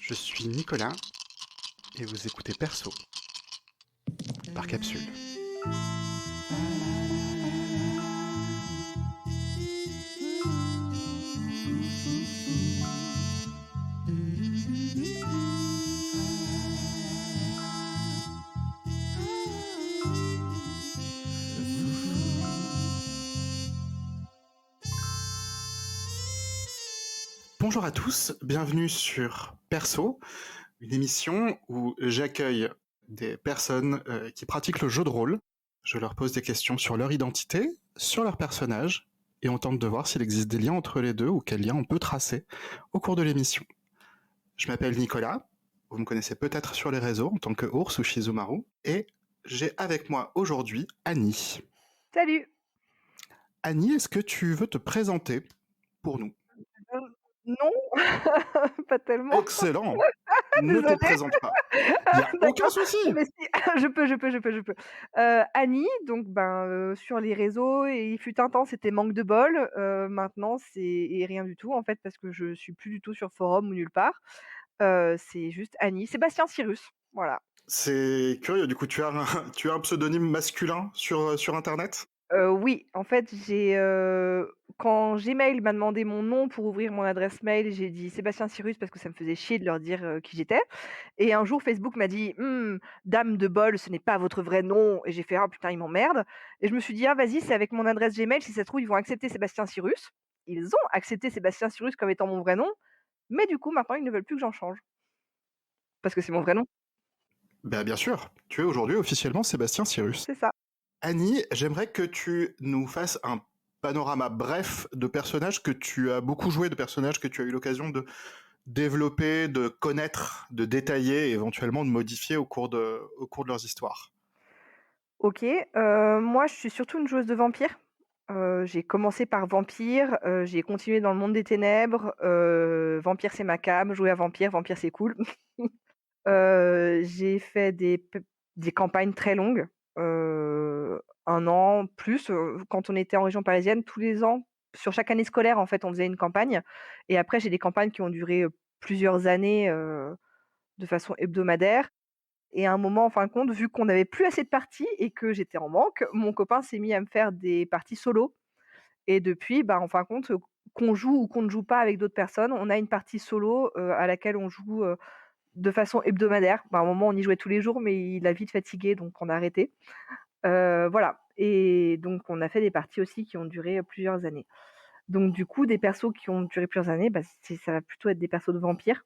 Je suis Nicolas et vous écoutez Perso par Capsule. Bonjour à tous, bienvenue sur Perso, une émission où j'accueille des personnes qui pratiquent le jeu de rôle. Je leur pose des questions sur leur identité, sur leur personnage, et on tente de voir s'il existe des liens entre les deux ou quels liens on peut tracer au cours de l'émission. Je m'appelle Nicolas, vous me connaissez peut-être sur les réseaux en tant que Ours ou Shizumaru, et j'ai avec moi aujourd'hui Annie. Salut. Annie, est-ce que tu veux te présenter pour nous ? Non, pas tellement. Excellent. Ne te Désolée. présente pas. Il n'y a aucun D'accord. souci. Mais si, je peux. Annie, donc sur les réseaux et il fut un temps, c'était manque de bol, maintenant c'est rien du tout en fait parce que je suis plus du tout sur forum ou nulle part. C'est juste Annie. Sébastien Cyrus, voilà. C'est curieux, du coup, tu as un pseudonyme masculin sur Internet ? Oui, en fait, quand Gmail m'a demandé mon nom pour ouvrir mon adresse mail, j'ai dit Sébastien Cyrus parce que ça me faisait chier de leur dire, qui j'étais. Et un jour, Facebook m'a dit: dame de bol, ce n'est pas votre vrai nom» et j'ai fait: «Ah putain, ils m'emmerdent» et je me suis dit: «Ah vas-y, c'est avec mon adresse Gmail, si ça se trouve, ils vont accepter Sébastien Cyrus». Ils ont accepté Sébastien Cyrus comme étant mon vrai nom, mais du coup, maintenant, ils ne veulent plus que j'en change. Parce que c'est mon vrai nom, Bah, bien sûr, tu es aujourd'hui officiellement Sébastien Cyrus. c'est ça. Annie, j'aimerais que tu nous fasses un panorama bref de personnages que tu as beaucoup joué, de personnages que tu as eu l'occasion de développer, de connaître, de détailler et éventuellement de modifier au cours de leurs histoires. OK, moi, je suis surtout une joueuse de vampires. J'ai commencé par vampire, j'ai continué dans le monde des ténèbres, vampire, c'est ma came, jouer à vampire, c'est cool. J'ai fait des campagnes très longues, 1 an, plus, quand on était en région parisienne, tous les ans, sur chaque année scolaire, en fait, on faisait une campagne et après j'ai des campagnes qui ont duré, plusieurs années, de façon hebdomadaire et à un moment, en fin de compte, vu qu'on n'avait plus assez de parties et que j'étais en manque, mon copain s'est mis à me faire des parties solo et depuis, en fin de compte, qu'on joue ou qu'on ne joue pas avec d'autres personnes, on a une partie solo, à laquelle on joue, de façon hebdomadaire. À un moment, on y jouait tous les jours, mais il a vite fatigué, donc on a arrêté. Voilà et donc on a fait des parties aussi qui ont duré, plusieurs années. Donc du coup, des persos qui ont duré plusieurs années, ça va plutôt être des persos de vampires.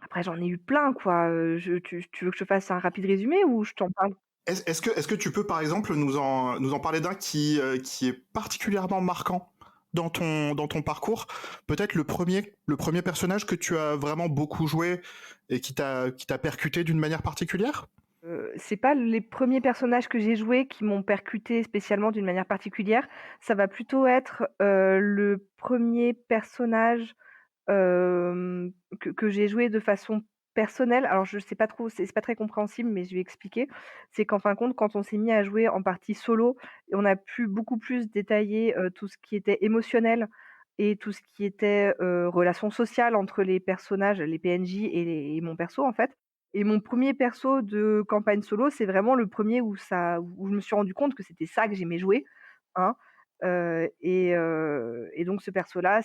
Après j'en ai eu plein quoi, je tu veux que je te fasse un rapide résumé ou je t'en parle? Est-ce que tu peux, par exemple, nous en parler d'un qui est particulièrement marquant dans ton parcours? Peut-être le premier personnage que tu as vraiment beaucoup joué et qui t'a percuté d'une manière particulière? C'est pas les premiers personnages que j'ai joués qui m'ont percuté spécialement d'une manière particulière. Ça va plutôt être, le premier personnage que j'ai joué de façon personnelle. Alors je sais pas trop, c'est pas très compréhensible, mais je vais expliquer. C'est qu'en fin de compte, quand on s'est mis à jouer en partie solo, on a pu beaucoup plus détailler, tout ce qui était émotionnel et tout ce qui était, relations sociales entre les personnages, les PNJ et mon perso, en fait. Et mon premier perso de campagne solo, c'est vraiment le premier où je me suis rendu compte que c'était ça que j'aimais jouer, hein. Et donc ce perso-là,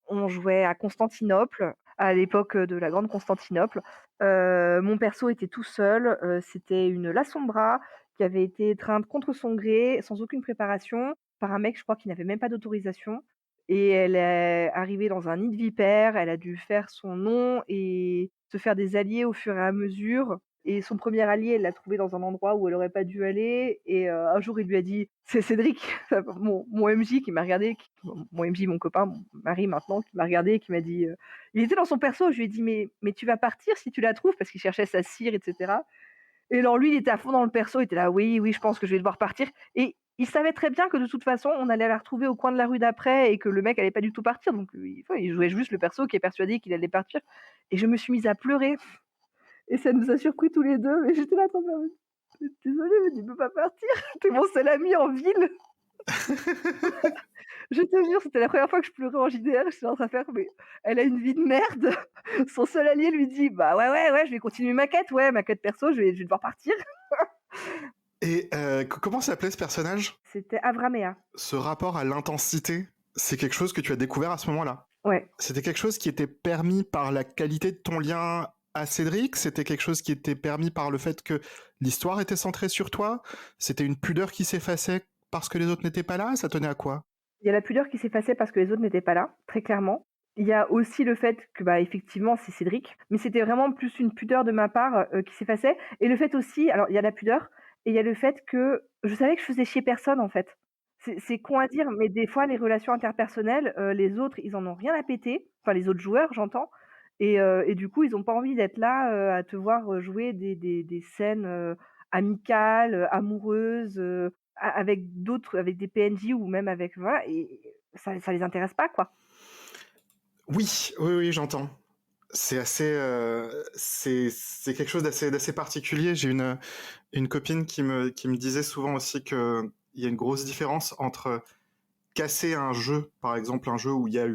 on jouait à Constantinople, à l'époque, de la grande Constantinople. Mon perso était tout seul, c'était une La Sombra qui avait été étreinte contre son gré, sans aucune préparation, par un mec, je crois, qui n'avait même pas d'autorisation et elle est arrivée dans un nid de vipères. Elle a dû faire son nom et se faire des alliés au fur et à mesure et son premier allié, elle l'a trouvé dans un endroit où elle aurait pas dû aller et un jour, il lui a dit c'est Cédric, mon MJ qui m'a regardé, mon MJ, mon copain, mon mari maintenant, qui m'a regardé et qui m'a dit, il était dans son perso, je lui ai dit: «Mais tu vas partir si tu la trouves?» parce qu'il cherchait sa cire et cetera et alors lui, il était à fond dans le perso, il était là: «Oui, oui, je pense que je vais devoir partir» et il savait très bien que de toute façon, on allait la retrouver au coin de la rue d'après et que le mec allait pas du tout partir donc il jouait juste le perso qui est persuadé qu'il allait partir et je me suis mise à pleurer et ça nous a surpris tous les 2. Mais j'étais là en train de faire: «Désolée, mais tu peux pas partir, tu es mon seul ami en ville». Je te jure, c'était la première fois que je pleurais en JDR, j'étais en train de faire: «Mais elle a une vie de merde». Son seul allié lui dit: «Bah, ouais, ouais, ouais, je vais continuer ma quête, ouais, ma quête perso, je vais devoir partir». Et comment s'appelait ce personnage? C'était Avramea. Ce rapport à l'intensité, c'est quelque chose que tu as découvert à ce moment-là? Ouais. C'était quelque chose qui était permis par la qualité de ton lien à Cédric? C'était quelque chose qui était permis par le fait que l'histoire était centrée sur toi? C'était une pudeur qui s'effaçait parce que les autres n'étaient pas là? Ça tenait à quoi? Il y a la pudeur qui s'effaçait parce que les autres n'étaient pas là, très clairement. Il y a aussi le fait que, bah, effectivement, c'est Cédric, mais c'était vraiment plus une pudeur de ma part, qui s'effaçait et le fait aussi alors il y a la pudeur et il y a le fait que je savais que je faisais chier personne, en fait. C'est con à dire, mais des fois, les relations interpersonnelles, les autres, ils en ont rien à péter, enfin les autres joueurs, j'entends et du coup, ils ont pas envie d'être là, à te voir, jouer des scènes, amicales, amoureuses, avec d'autres, avec des PNJ ou même avec voilà et ça les intéresse pas, quoi. Oui, oui, oui, j'entends. C'est assez, c'est quelque chose d'assez particulier. J'ai une copine qui me disait souvent aussi qu'il y a une grosse différence entre casser un jeu, par exemple un jeu où il y a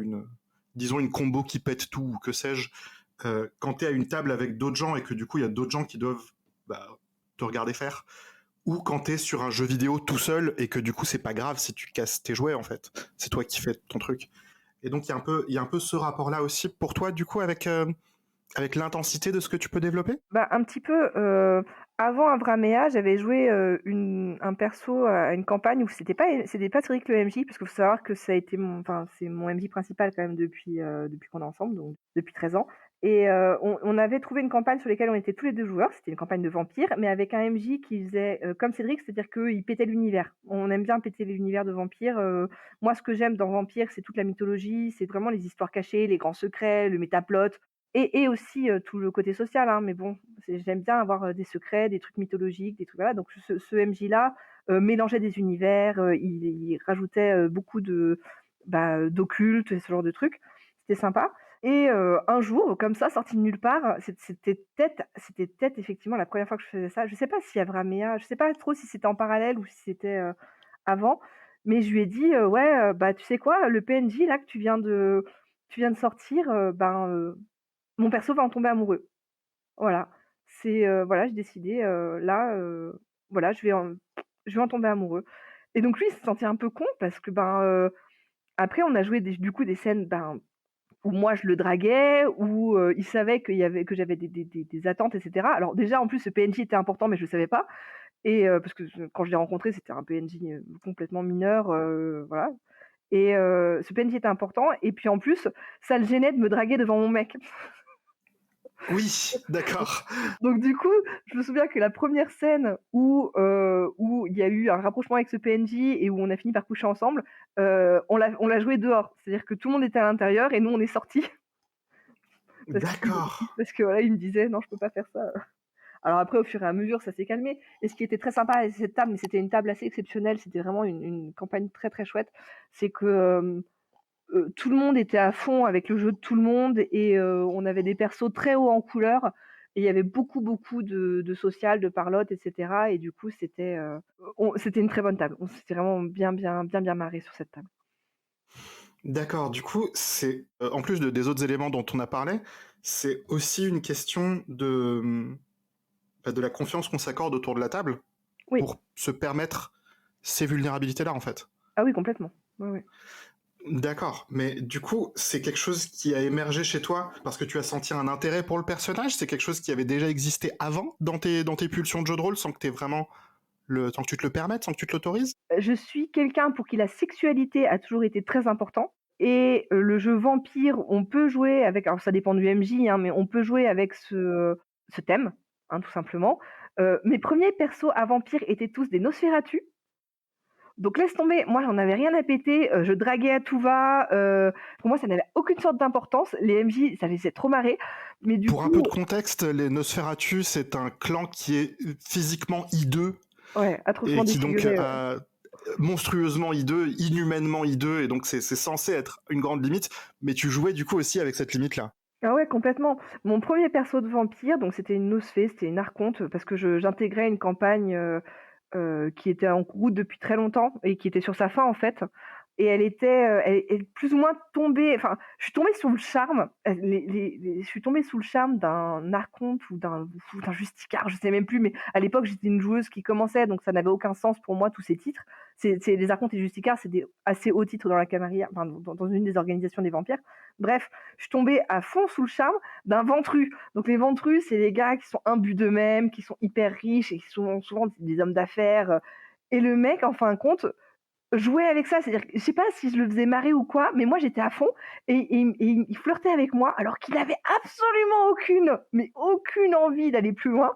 disons une combo qui pète tout ou que sais-je, quand tu es à une table avec d'autres gens et que du coup il y a d'autres gens qui doivent bah, te regarder faire, ou quand tu es sur un jeu vidéo tout seul et que du coup c'est pas grave si tu casses tes jouets en fait, c'est toi qui fais ton truc. Et donc il y a un peu ce rapport-là aussi pour toi du coup avec l'intensité de ce que tu peux développer. Bah, un petit peu, avant Avramea, j'avais joué, un perso à une campagne où c'était pas Cédric le MJ, parce qu'il faut savoir que ça a été c'est mon MJ principal quand même depuis qu'on est ensemble, donc depuis 13 ans et on avait trouvé une campagne sur laquelle on était tous les 2 joueurs. C'était une campagne de vampires, mais avec un MJ qui faisait, comme Cédric, c'est-à-dire qu'il pétait l'univers. On aime bien péter l'univers de vampires, moi ce que j'aime dans Vampire, c'est toute la mythologie, c'est vraiment les histoires cachées, les grands secrets, le métaplot. Et aussi, tout le côté social, hein, mais bon, j'aime bien avoir, des secrets, des trucs mythologiques, des trucs voilà, donc ce MJ-là, mélangeait des univers, il rajoutait, beaucoup d'occulte et ce genre de trucs. C'était sympa et un jour, comme ça, sorti de nulle part, c'était peut-être effectivement la première fois que je faisais ça. Je sais pas si Avramea je sais pas trop si c'était en parallèle ou si c'était, avant, mais je lui ai dit, «Ouais, bah, tu sais quoi? Le PNJ là que tu viens de sortir, mon perso va en tomber amoureux. Voilà. Voilà, j'ai décidé, là, voilà, je vais en tomber amoureux et donc lui, il se sentait un peu con parce que, après on a joué du coup des scènes, où moi je le draguais, où, il savait que j'avais des attentes et cetera. Alors déjà, en plus, ce PNJ était important, mais je le savais pas et parce que quand je l'ai rencontré, c'était un PNJ, complètement mineur, voilà et ce PNJ était important et puis en plus, ça le gênait de me draguer devant mon mec. Oui, d'accord. Donc du coup, je me souviens que la première scène où il y a eu un rapprochement avec ce PNJ et où on a fini par coucher ensemble, on l'a joué dehors. C'est-à-dire que tout le monde était à l'intérieur et nous on est sortis D'accord. parce que voilà, il me disait: «Non, je peux pas faire ça». Alors après, au fur et à mesure, ça s'est calmé et ce qui était très sympa avec cette table, mais c'était une table assez exceptionnelle, c'était vraiment une campagne très, très chouette, c'est que, tout le monde était à fond avec le jeu de tout le monde et on avait des persos très hauts en couleur et il y avait beaucoup, beaucoup de social, de parlotte et cetera et du coup, c'était une très bonne table. On s'était vraiment bien, bien, bien, bien marré sur cette table. D'accord, du coup, en plus des autres éléments dont on a parlé, c'est aussi une question de la confiance qu'on s'accorde autour de la table Oui. pour se permettre ces vulnérabilités-là, en fait. Ah oui, complètement. Ouais, ouais. D'accord, mais du coup, c'est quelque chose qui a émergé chez toi parce que tu as senti un intérêt pour le personnage? C'est quelque chose qui avait déjà existé avant dans tes pulsions de jeu de rôle sans que sans que tu te le permettes, sans que tu te l'autorises? Je suis quelqu'un pour qui la sexualité a toujours été très important et le jeu vampire, on peut jouer avec alors ça dépend du MJ, hein, mais on peut jouer avec ce thème, hein, tout simplement. Mes premiers persos à vampire étaient tous des Nosferatu. Donc laisse tomber, moi j'en avais rien à péter, je draguais à tout va, pour moi ça n'avait aucune sorte d'importance. Les MJ, ça les faisait trop marrer, mais du Pour un peu de coup contexte, les Nosferatu, c'est un clan qui est physiquement hideux ouais, et atrocement qui donc défiguré, ouais. a monstrueusement hideux, inhumainement hideux, et donc c'est censé être une grande limite, mais tu jouais du coup aussi avec cette limite-là. Ah ouais, complètement. Mon premier perso de vampire, donc c'était une Nosfée, c'était une archonte, parce que j'intégrais une campagne, qui était en route depuis très longtemps et qui était sur sa fin, en fait. et elle est plus ou moins tombée, enfin, je suis tombée sous le charme, je suis tombée sous le charme d'un archonte ou d'un justicard, je sais même plus, mais à l'époque, j'étais une joueuse qui commençait, donc ça n'avait aucun sens pour moi, tous ces titres. C'est les archontes et justicards, c'est des assez hauts titres dans la Camarilla, enfin, dans une des organisations des vampires. Bref, je suis tombée à fond sous le charme d'un ventru. Donc les ventrus, c'est les gars qui sont imbus d'eux-mêmes, qui sont hyper riches et qui sont souvent des hommes d'affaires. Et le mec, en fin de compte, jouait avec ça. C'est-à-dire, je sais pas si je le faisais marrer ou quoi, mais moi j'étais à fond et il flirtait avec moi alors qu'il avait absolument aucune envie d'aller plus loin.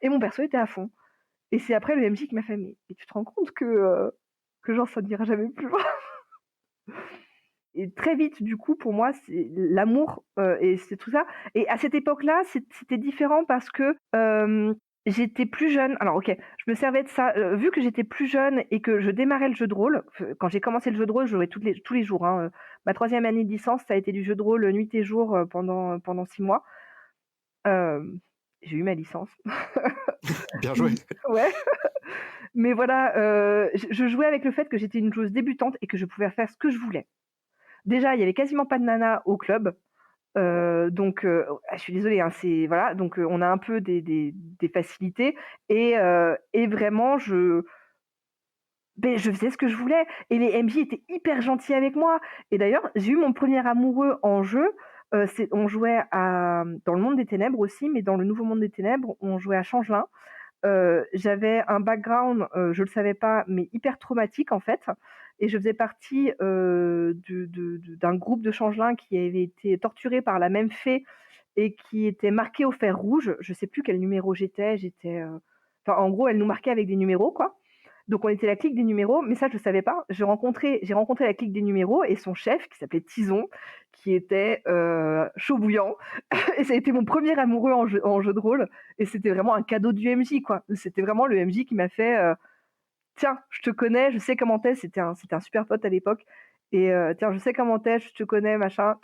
Et mon perso était à fond. Et c'est après le MJ qui m'a fait, mais tu te rends compte que genre ça n'ira jamais plus loin. Et très vite, du coup, pour moi, c'est l'amour et c'est tout ça. Et à cette époque-là, c'était différent parce que j'étais plus jeune. Alors, ok, je me servais de ça. Vu que j'étais plus jeune et que je démarrais le jeu de rôle, quand j'ai commencé le jeu de rôle, je jouais tous les jours. Hein. Ma troisième année de licence, ça a été du jeu de rôle nuit et jour pendant 6 mois. Euh, j'ai eu ma licence. Bien joué. Ouais. Mais voilà, je jouais avec le fait que j'étais une joueuse débutante et que je pouvais faire ce que je voulais. Déjà, il y avait quasiment pas de nanas au club. Donc, je suis désolée, hein, c'est voilà, donc on a un peu des facilités et vraiment je faisais ce que je voulais et les MJ étaient hyper gentils avec moi et d'ailleurs, j'ai eu mon premier amoureux en jeu, on jouait dans le monde des ténèbres aussi, mais dans le nouveau monde des ténèbres, on jouait à Changelin. J'avais un background, je le savais pas, mais hyper traumatique en fait et je faisais partie, d'un groupe de changelins qui avait été torturé par la même fée et qui était marqué au fer rouge. Je sais plus quel numéro j'étais, enfin en gros, elle nous marquait avec des numéros quoi. Donc on était la clique des numéros, mais ça je savais pas. J'ai rencontré la clique des numéros et son chef qui s'appelait Tison, qui était, chaud bouillant et ça a été mon premier amoureux en jeu de rôle et c'était vraiment un cadeau du MJ quoi. C'était vraiment le MJ qui m'a fait, «Tiens, je te connais, je sais comment tu es», c'était un super pote à l'époque et «Tiens, je sais comment tu es, je te connais, machin,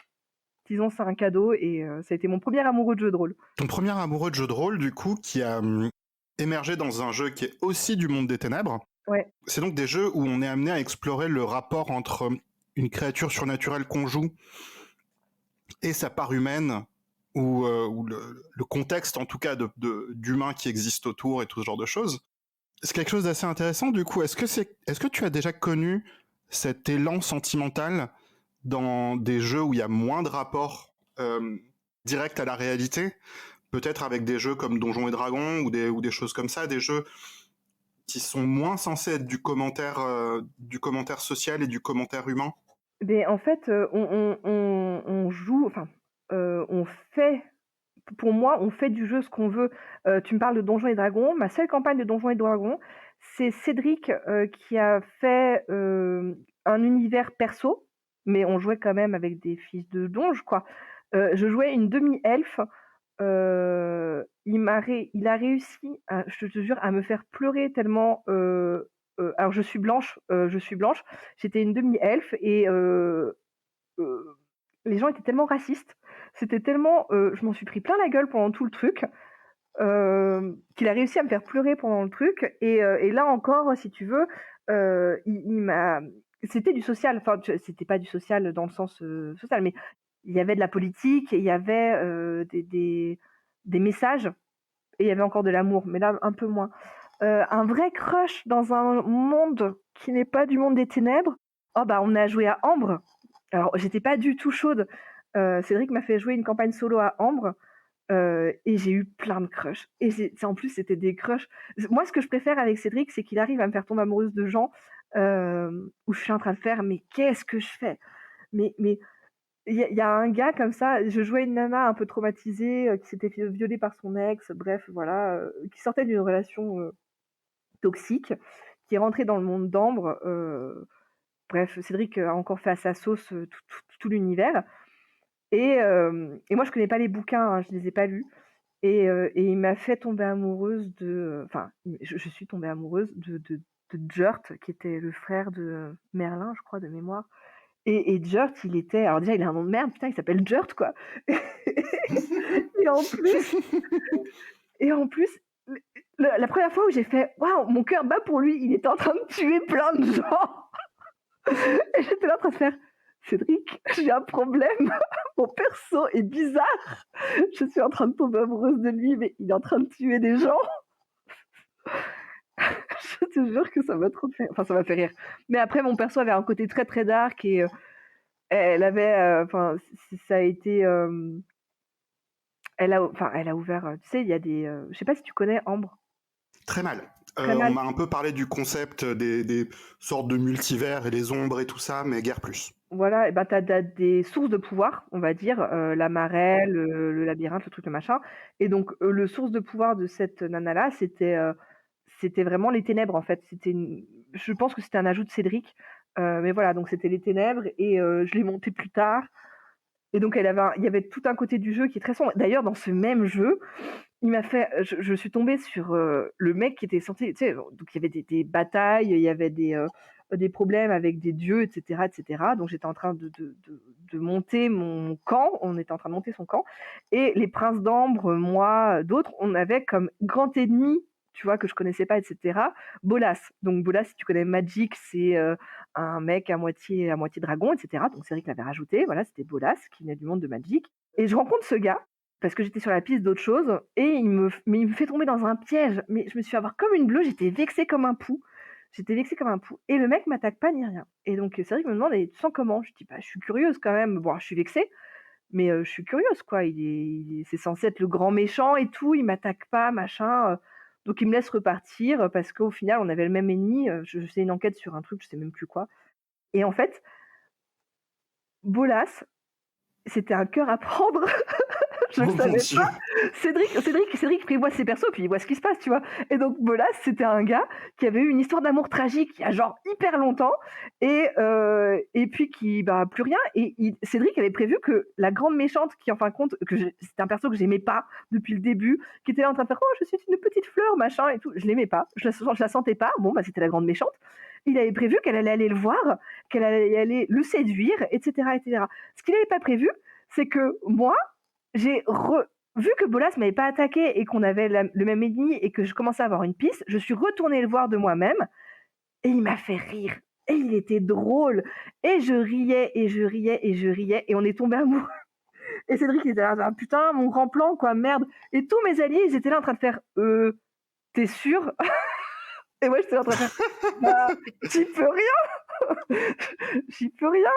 disons c'est un cadeau» et ça a été mon premier amoureux de jeu de rôle. Ton premier amoureux de jeu de rôle, du coup, qui a émergé dans un jeu qui est aussi du monde des ténèbres. Ouais. C'est donc des jeux où on est amené à explorer le rapport entre une créature surnaturelle qu'on joue et sa part humaine, ou le contexte en tout cas d'humains qui existent autour et tout ce genre de choses. C'est quelque chose d'assez intéressant du coup. Est-ce que tu as déjà connu cet élan sentimental dans des jeux où il y a moins de rapport direct à la réalité, peut-être avec des jeux comme Donjons et Dragons ou des choses comme ça, des jeux qui sont moins censés être du commentaire social et du commentaire humain? Beh, en fait, on joue, enfin, on fait pour moi, on fait du jeu ce qu'on veut. Tu me parles de Donjons et Dragons. Ma seule campagne de Donjons et Dragons, c'est Cédric, qui a fait, un univers perso, mais on jouait quand même avec des fils de donges, quoi. Je jouais une demi-elfe, il a réussi à je te jure, à me faire pleurer tellement, alors je suis blanche, j'étais une demi-elfe et heu, les gens étaient tellement racistes, c'était tellement, je m'en suis pris plein la gueule pendant tout le truc, qu'il a réussi à me faire pleurer pendant le truc et là encore, si tu veux, il m'a c'était du social, enfin c'était pas du social dans le sens, social, mais il y avait de la politique et il y avait, des messages et il y avait encore de l'amour, mais là un peu moins. Un vrai crush dans un monde qui n'est pas du monde des ténèbres, oh bah, on a joué à Ambre. Alors j'étais pas du tout chaude, Cédric m'a fait jouer une campagne solo à Ambre, et j'ai eu plein de crushs et en plus c'était des crushs moi ce que je préfère avec Cédric, c'est qu'il arrive à me faire tomber amoureuse de gens, où je suis en train de faire: «Mais qu'est-ce que je fais?» mais il y a un gars comme ça, je jouais une nana un peu traumatisée, qui s'était fait violer par son ex, bref voilà, qui sortait d'une relation, toxique, qui est rentrée dans le monde d'Ambre, bref, Cédric a encore fait à sa sauce, tout l'univers et moi je connais pas les bouquins, hein, je les ai pas lus et il m'a fait tomber amoureuse enfin, je suis tombée amoureuse de Jurt, qui était le frère de Merlin, je crois, de mémoire et Jurt, il était alors déjà, il a un nom de merde, putain, il s'appelle Jurt, quoi et en plus et en plus, la 1re fois où j'ai fait: «Waouh, mon cœur bat pour lui», il était en train de tuer plein de gens Et j'étais là en train de faire: «Cédric, j'ai un problème, mon perso est bizarre, je suis en train de tomber amoureuse de lui, mais il est en train de tuer des gens». Je te jure que ça m'a trop fait enfin ça m'a fait rire. Mais après mon perso avait un côté très, très dark et elle avait, enfin ça a été, elle a ouvert, tu sais, il y a des, je sais pas si tu connais Ambre? Très mal. Très On mal. m'a un peu parlé du concept des sortes de multivers et les ombres et tout ça, mais guère plus. Voilà et bah, tu as des sources de pouvoir, on va dire, la marelle, le labyrinthe, le truc, le machin et donc le source de pouvoir de cette nana-là, c'était vraiment les ténèbres, en fait. C'était une je pense que c'était un ajout de Cédric, mais voilà, donc c'était les ténèbres et je l'ai monté plus tard et donc il y avait tout un côté du jeu qui est très sombre. D'ailleurs, dans ce même jeu, il m'a fait je suis tombée sur, le mec qui était censé tu sais, donc il y avait des batailles, il y avait des problèmes avec des dieux et cetera. Donc j'étais en train de monter mon camp, on était en train de monter son camp et les princes d'Ambre, moi, d'autres, on avait comme grand ennemi, tu vois, que je connaissais pas et cetera, Bolas. Donc Bolas, si tu connais Magic, c'est, un mec à moitié dragon et cetera. Donc c'est vrai qu'il l'avait rajouté, voilà, c'était Bolas qui venait du monde de Magic et je rencontre ce gars parce que j'étais sur la piste d'autre chose et il me fait tomber dans un piège. Mais je me suis fait avoir comme une bleue, j'étais vexée comme un pou. J'étais vexée comme un pou et le mec m'attaque pas ni rien et donc c'est vrai qu'il me demande: «Et tu sens comment?» Je dis: «Bah, je suis curieuse quand même. Bon, je suis vexée, mais je suis curieuse quoi. C'est censé être le grand méchant et tout, il m'attaque pas, machin, donc il me laisse repartir parce qu'au final, on avait le même ennemi, je faisais une enquête sur un truc, je sais même plus quoi et en fait, Bolas, c'était un cœur à prendre. Je le Oh mon savais Dieu! Cédric prévoit ses persos, puis il voit ce qui se passe, tu vois? Et donc Bolas, c'était un gars qui avait eu une histoire d'amour tragique il y a genre hyper longtemps et puis qui bah, plus rien et Cédric avait prévu que la grande méchante qui en fin de compte c'était un perso que j'aimais pas depuis le début, qui était là en train de faire: «Oh je suis une petite fleur, machin et tout». Je l'aimais pas, je la sentais pas. Bon, bah, c'était la grande méchante. Il avait prévu qu'elle allait aller le voir, qu'elle allait aller le séduire et cetera et cetera. Ce qu'il avait pas prévu, c'est que moi, vu que Bolas m'avait pas attaqué et qu'on avait le même ennemi et que je commençais à avoir une piste, je suis retournée le voir de moi-même et il m'a fait rire et il était drôle et je riais et je riais et je riais et on est tombés amoureux et Cédric il était là: «Ah putain, mon grand plan quoi, merde» et tous mes alliés, ils étaient là en train de faire: tu sûr?» Et moi j'étais là en train de faire: «Bah, j'y peux rien, j'y peux rien,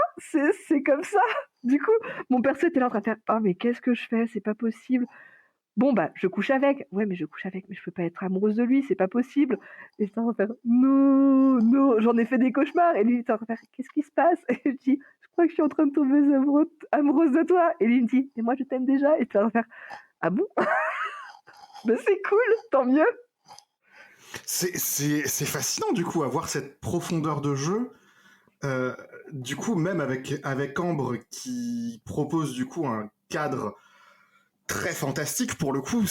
c'est comme ça». Du coup, mon perso était là en train de faire: «Ah mais qu'est-ce que je fais? C'est pas possible». Bon, bah, je couche avec. Ouais, mais je couche avec, mais je peux pas être amoureuse de lui, c'est pas possible. Et j'étais en train de faire: «Non, non», j'en ai fait des cauchemars et lui, il était en train de faire: «Qu'est-ce qui se passe?» Et je dis: «Je crois que je suis en train de tomber amoureuse de toi». Et lui, il me dit: «Mais moi, je t'aime déjà». Et j'étais en train de faire: «Ah bon? Bah, c'est cool, tant mieux». C'est fascinant du coup, avoir cette profondeur de jeu. Euh, du coup, même avec Ambre qui propose du coup un cadre très fantastique pour le coup,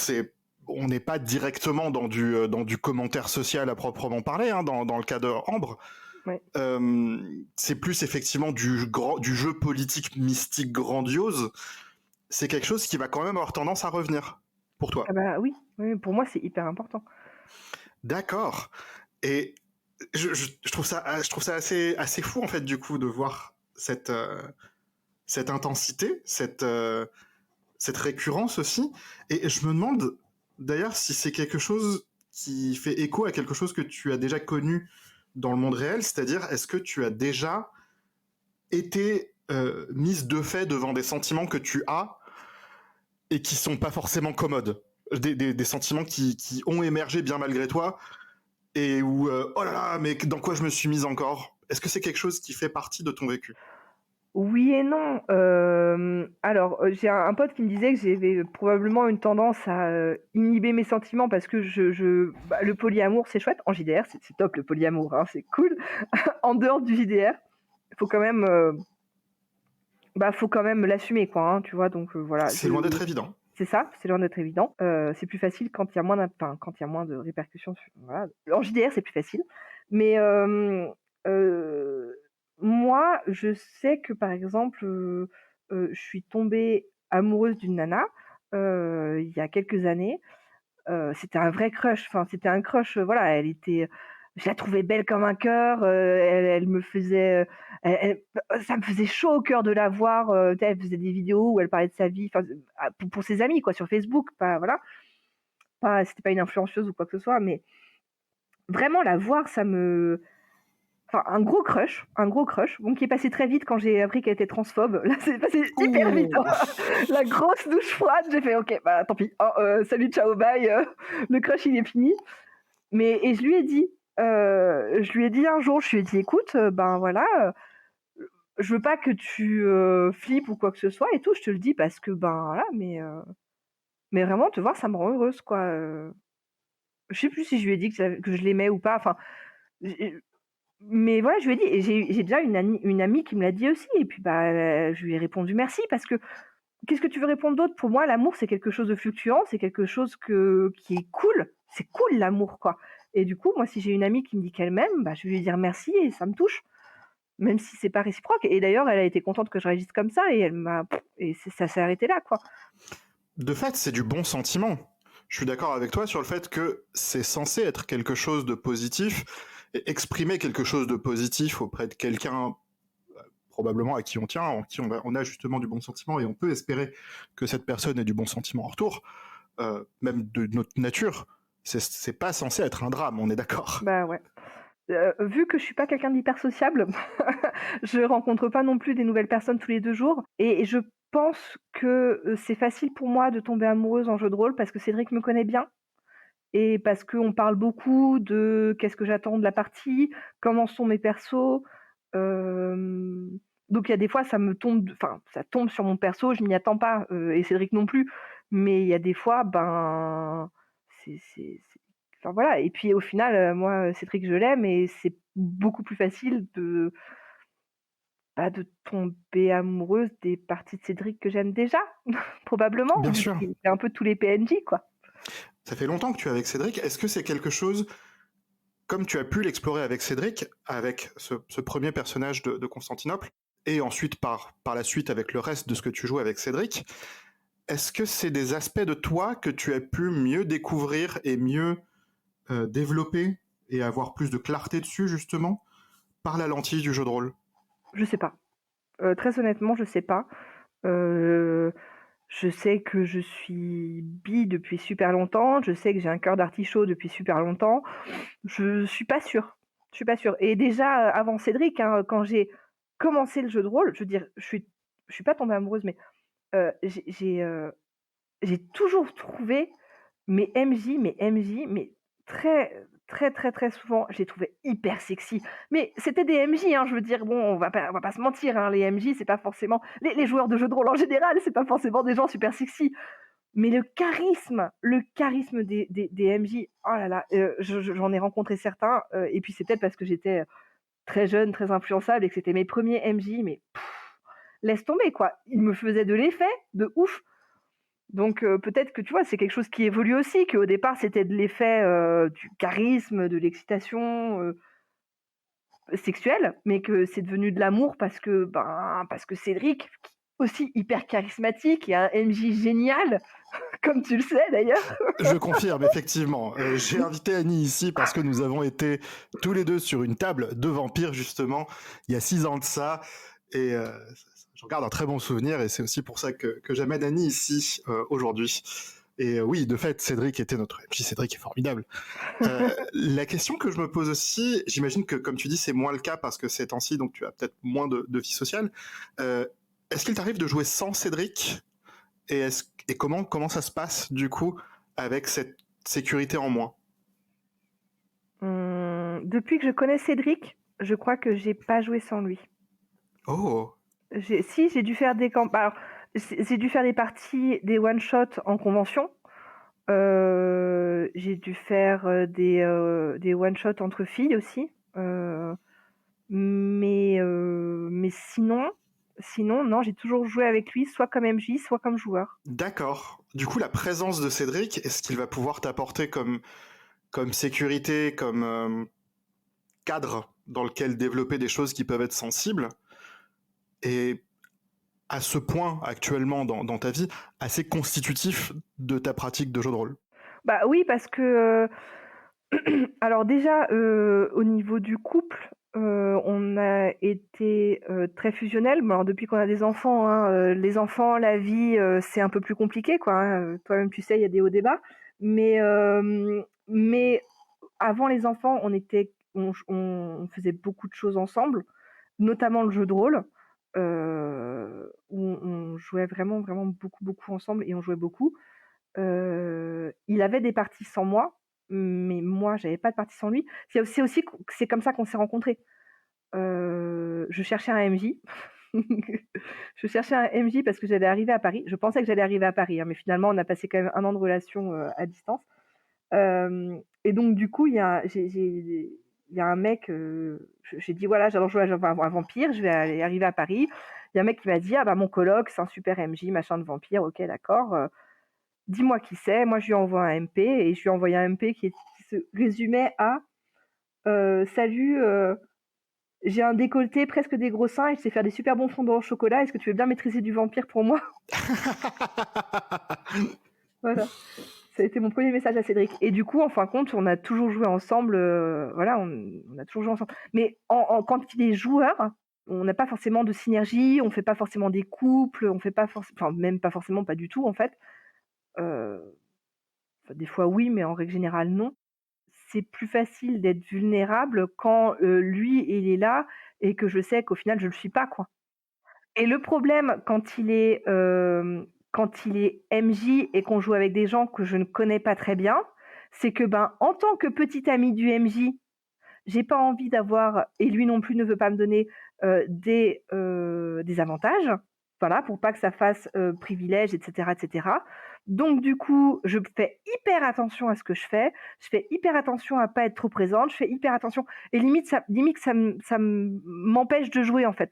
on n'est pas directement dans du commentaire social à proprement parler, hein, dans le cas de Ambre. Ouais. C'est plus effectivement du jeu politique mystique grandiose. C'est quelque chose qui va quand même avoir tendance à revenir pour Ah toi. bah, oui, oui, pour moi, c'est hyper important. D'accord. Et je trouve ça assez fou en fait du coup de voir cette intensité, cette récurrence aussi. Et je me demande d'ailleurs si c'est quelque chose qui fait écho à quelque chose que tu as déjà connu dans le monde réel, c'est-à-dire est-ce que tu as déjà été mise de fait devant des sentiments que tu as et qui sont pas forcément commodes, des sentiments qui ont émergé bien malgré toi et où oh là là, mais dans quoi je me suis mise encore? Est-ce que c'est quelque chose qui fait partie de ton vécu? Oui et non. Alors, j'ai un pote qui me disait que j'avais probablement une tendance à, inhiber mes sentiments parce que bah, le polyamour, c'est chouette. En JDR, c'est top le polyamour, hein, c'est cool. En dehors du JDR, faut quand même, bah, faut quand même l'assumer quoi, hein, tu vois? Donc, voilà, C'est loin d'être évident. c'est ça, c'est loin d'être évident. C'est plus facile quand il y a moins quand il y a moins de répercussions voilà. En JDR, c'est plus facile. Mais, heu, moi, je sais que, par exemple, je suis tombée amoureuse d'une nana, il y a quelques années. C'était un vrai crush, enfin, c'était un crush, voilà, elle était Je la trouvais belle comme un cœur, elle me faisait, ça me faisait chaud au cœur de la voir, tu sais, elle faisait des vidéos où elle parlait de sa vie, enfin, pour ses amis quoi, sur Facebook, pas voilà, pas c'était pas une influenceuse ou quoi que ce soit, mais vraiment la voir, ça me enfin un gros crush, bon qui est passé très vite quand j'ai appris qu'elle était transphobe. Là, c'est passé hyper vite, Ouh! hein. La grosse douche froide, j'ai fait: «OK, bah, tant pis, hein, salut, ciao, bye, le crush il est fini». Mais et je lui ai dit un jour, je lui ai dit: «Écoute, ben, voilà, je veux pas que tu, flippes ou quoi que ce soit et tout, je te le dis parce que, ben, voilà, mais vraiment te voir ça me rend heureuse, quoi», je sais plus si je lui ai dit que je l'aimais ou pas, enfin, j'ai mais voilà, je lui ai dit et j'ai déjà une amie qui me l'a dit aussi et puis, bah, je lui ai répondu: «Merci» parce que qu'est-ce que tu veux répondre d'autre? Pour moi, l'amour, c'est quelque chose de fluctuant, c'est quelque chose qui est cool. C'est cool l'amour, quoi et du coup, moi, si j'ai une amie qui me dit qu'elle m'aime, bah, je vais lui dire merci et ça me touche, même si c'est pas réciproque et d'ailleurs, elle a été contente que je réagisse comme ça et elle m'a et ça s'est arrêté là, quoi. De fait, c'est du bon sentiment. Je suis d'accord avec toi sur le fait que c'est censé être quelque chose de positif et exprimer quelque chose de positif auprès de quelqu'un probablement à qui on tient, en qui on a justement du bon sentiment et on peut espérer que cette personne ait du bon sentiment en retour, même de notre nature. C'est pas censé être un drame, on est d'accord. Bah, ouais. Vu que je suis pas quelqu'un d'hyper sociable, je rencontre pas non plus des nouvelles personnes tous les 2 jours et je pense que, c'est facile pour moi de tomber amoureuse en jeu de rôle parce que Cédric me connaît bien. Et parce qu'on parle beaucoup de qu'est-ce que j'attends de la partie, comment sont mes persos, hem, donc il y a des fois ça me tombe enfin ça tombe sur mon perso, je m'y attends pas, et Cédric non plus. Mais il y a des fois, ben, c'est enfin voilà et puis au final, moi, Cédric je l'aime et c'est beaucoup plus facile de, bah, de tomber amoureuse des parties de Cédric que j'aime déjà, probablement, Bien vu sûr. qu'il fait un peu tous les PNJ quoi. Ça fait longtemps que tu es avec Cédric. Est-ce que c'est quelque chose, comme tu as pu l'explorer avec Cédric, avec ce premier personnage de Constantinople, et ensuite par la suite avec le reste de ce que tu joues avec Cédric, est-ce que c'est des aspects de toi que tu as pu mieux découvrir et mieux développer et avoir plus de clarté dessus, justement, par la lentille du jeu de rôle? Je sais pas. Très honnêtement, je sais pas. Heu, je sais que je suis bi depuis super longtemps, je sais que j'ai un cœur d'artichaut depuis super longtemps. Je suis pas sûre, je suis pas sûre et déjà, avant Cédric, hein, quand j'ai commencé le jeu de rôle, je veux dire, je suis pas tombée amoureuse, mais j'ai toujours trouvé mes MJ, mais très, très, très, très souvent, je les trouvais hyper sexy. Mais c'était des MJ, hein, je veux dire, bon, on va pas se mentir, hein, les MJ, c'est pas forcément les joueurs de jeux de rôle en général, c'est pas forcément des gens super sexy. Mais le charisme des MJ, oh là là, j'en ai rencontré certains, et puis c'est peut-être parce que j'étais, très jeune, très influençable et que c'était mes premiers MJ, mais laisse tomber, quoi. Ils me faisaient de l'effet, de ouf. Donc peut-être que, tu vois, c'est quelque chose qui évolue aussi, qu'au départ, c'était de l'effet, du charisme, de l'excitation, sexuelle, mais que c'est devenu de l'amour parce que, ben, parce que Cédric, aussi hyper charismatique et un MJ génial, comme tu le sais d'ailleurs. Je confirme, effectivement. J'ai invité Annie ici parce que nous avons été tous les deux sur une table de vampires, justement, il y a 6 ans de ça. Et j'en garde un très bon souvenir. Et c'est aussi pour ça que j'amène Annie ici aujourd'hui. Et oui, de fait, Cédric était notre MJ. Cédric est formidable. La question que je me pose aussi, j'imagine que, comme tu dis, c'est moins le cas parce que ces temps-ci, donc tu as peut-être moins de vie sociale. Est-ce qu'il t'arrive de jouer sans Cédric et comment ça se passe, du coup, avec cette sécurité en moins? Depuis que je connais Cédric, je crois que j'ai pas joué sans lui. Oh, J'ai dû faire des camp alors, j'ai dû faire des parties, des one shot en convention. J'ai dû faire, des one shot entre filles aussi, mais sinon non, j'ai toujours joué avec lui, soit comme MJ, soit comme joueur. d'accord. Du coup, la présence de Cédric, est-ce qu'il va pouvoir t'apporter comme sécurité, comme cadre dans lequel développer des choses qui peuvent être sensibles et à ce point actuellement dans ta vie, assez constitutif de ta pratique de jeu de rôle? Bah oui, parce que, Alors déjà, au niveau du couple, on a été, très fusionnels. Bon alors depuis qu'on a des enfants, hein, les enfants, la vie, c'est un peu plus compliqué quoi, hein, toi-même tu sais, il y a des hauts, des bas. Mais avant les enfants, on faisait beaucoup de choses ensemble, notamment le jeu de rôle, où on jouait vraiment, vraiment beaucoup, beaucoup ensemble et on jouait beaucoup. Il avait des parties sans moi, mais moi j'avais pas de parties sans lui. C'est aussi que c'est comme ça qu'on s'est rencontrés. Je cherchais un MJ. Je cherchais un MJ parce que j'allais arriver à Paris. Je pensais que j'allais arriver à Paris, hein, mais finalement on a passé quand même 1 an de relation, à distance. Et donc du coup, il y a un mec, j'ai dit: «Voilà, j'adore jouer à vampire, je vais aller arriver à Paris». Il y a un mec qui m'a dit: «Ah bah mon coloc, c'est un super MJ, machin de vampire». OK, d'accord, dis-moi qui c'est. Moi, je lui envoie un MP et je lui ai envoyé un MP qui se résumait à salut, j'ai un décolleté, presque des gros seins et je sais faire des super bons fondants au chocolat. Est-ce que tu veux bien maîtriser du vampire pour moi? Voilà, ça a été mon premier message à Cédric. Et du coup, en fin de compte, on a toujours joué ensemble. Voilà, on a toujours joué ensemble. Mais quand il est joueur, on n'a pas forcément de synergie, on fait pas forcément des couples, on fait pas forcément, enfin, même pas forcément, pas du tout en fait. Euh, enfin, des fois oui, mais en règle générale non. C'est plus facile d'être vulnérable quand, lui, il est là et que je sais qu'au final je le suis pas, quoi. Et le problème quand il est MJ et qu'on joue avec des gens que je ne connais pas très bien, c'est que, ben, en tant que petite amie du MJ, j'ai pas envie d'avoir et lui non plus ne veut pas me donner, des avantages, voilà, pour pas que ça fasse, privilège et cetera et cetera. Donc du coup, je fais hyper attention à ce que je fais hyper attention à pas être trop présente, je fais hyper attention et limite m'empêche de jouer, en fait.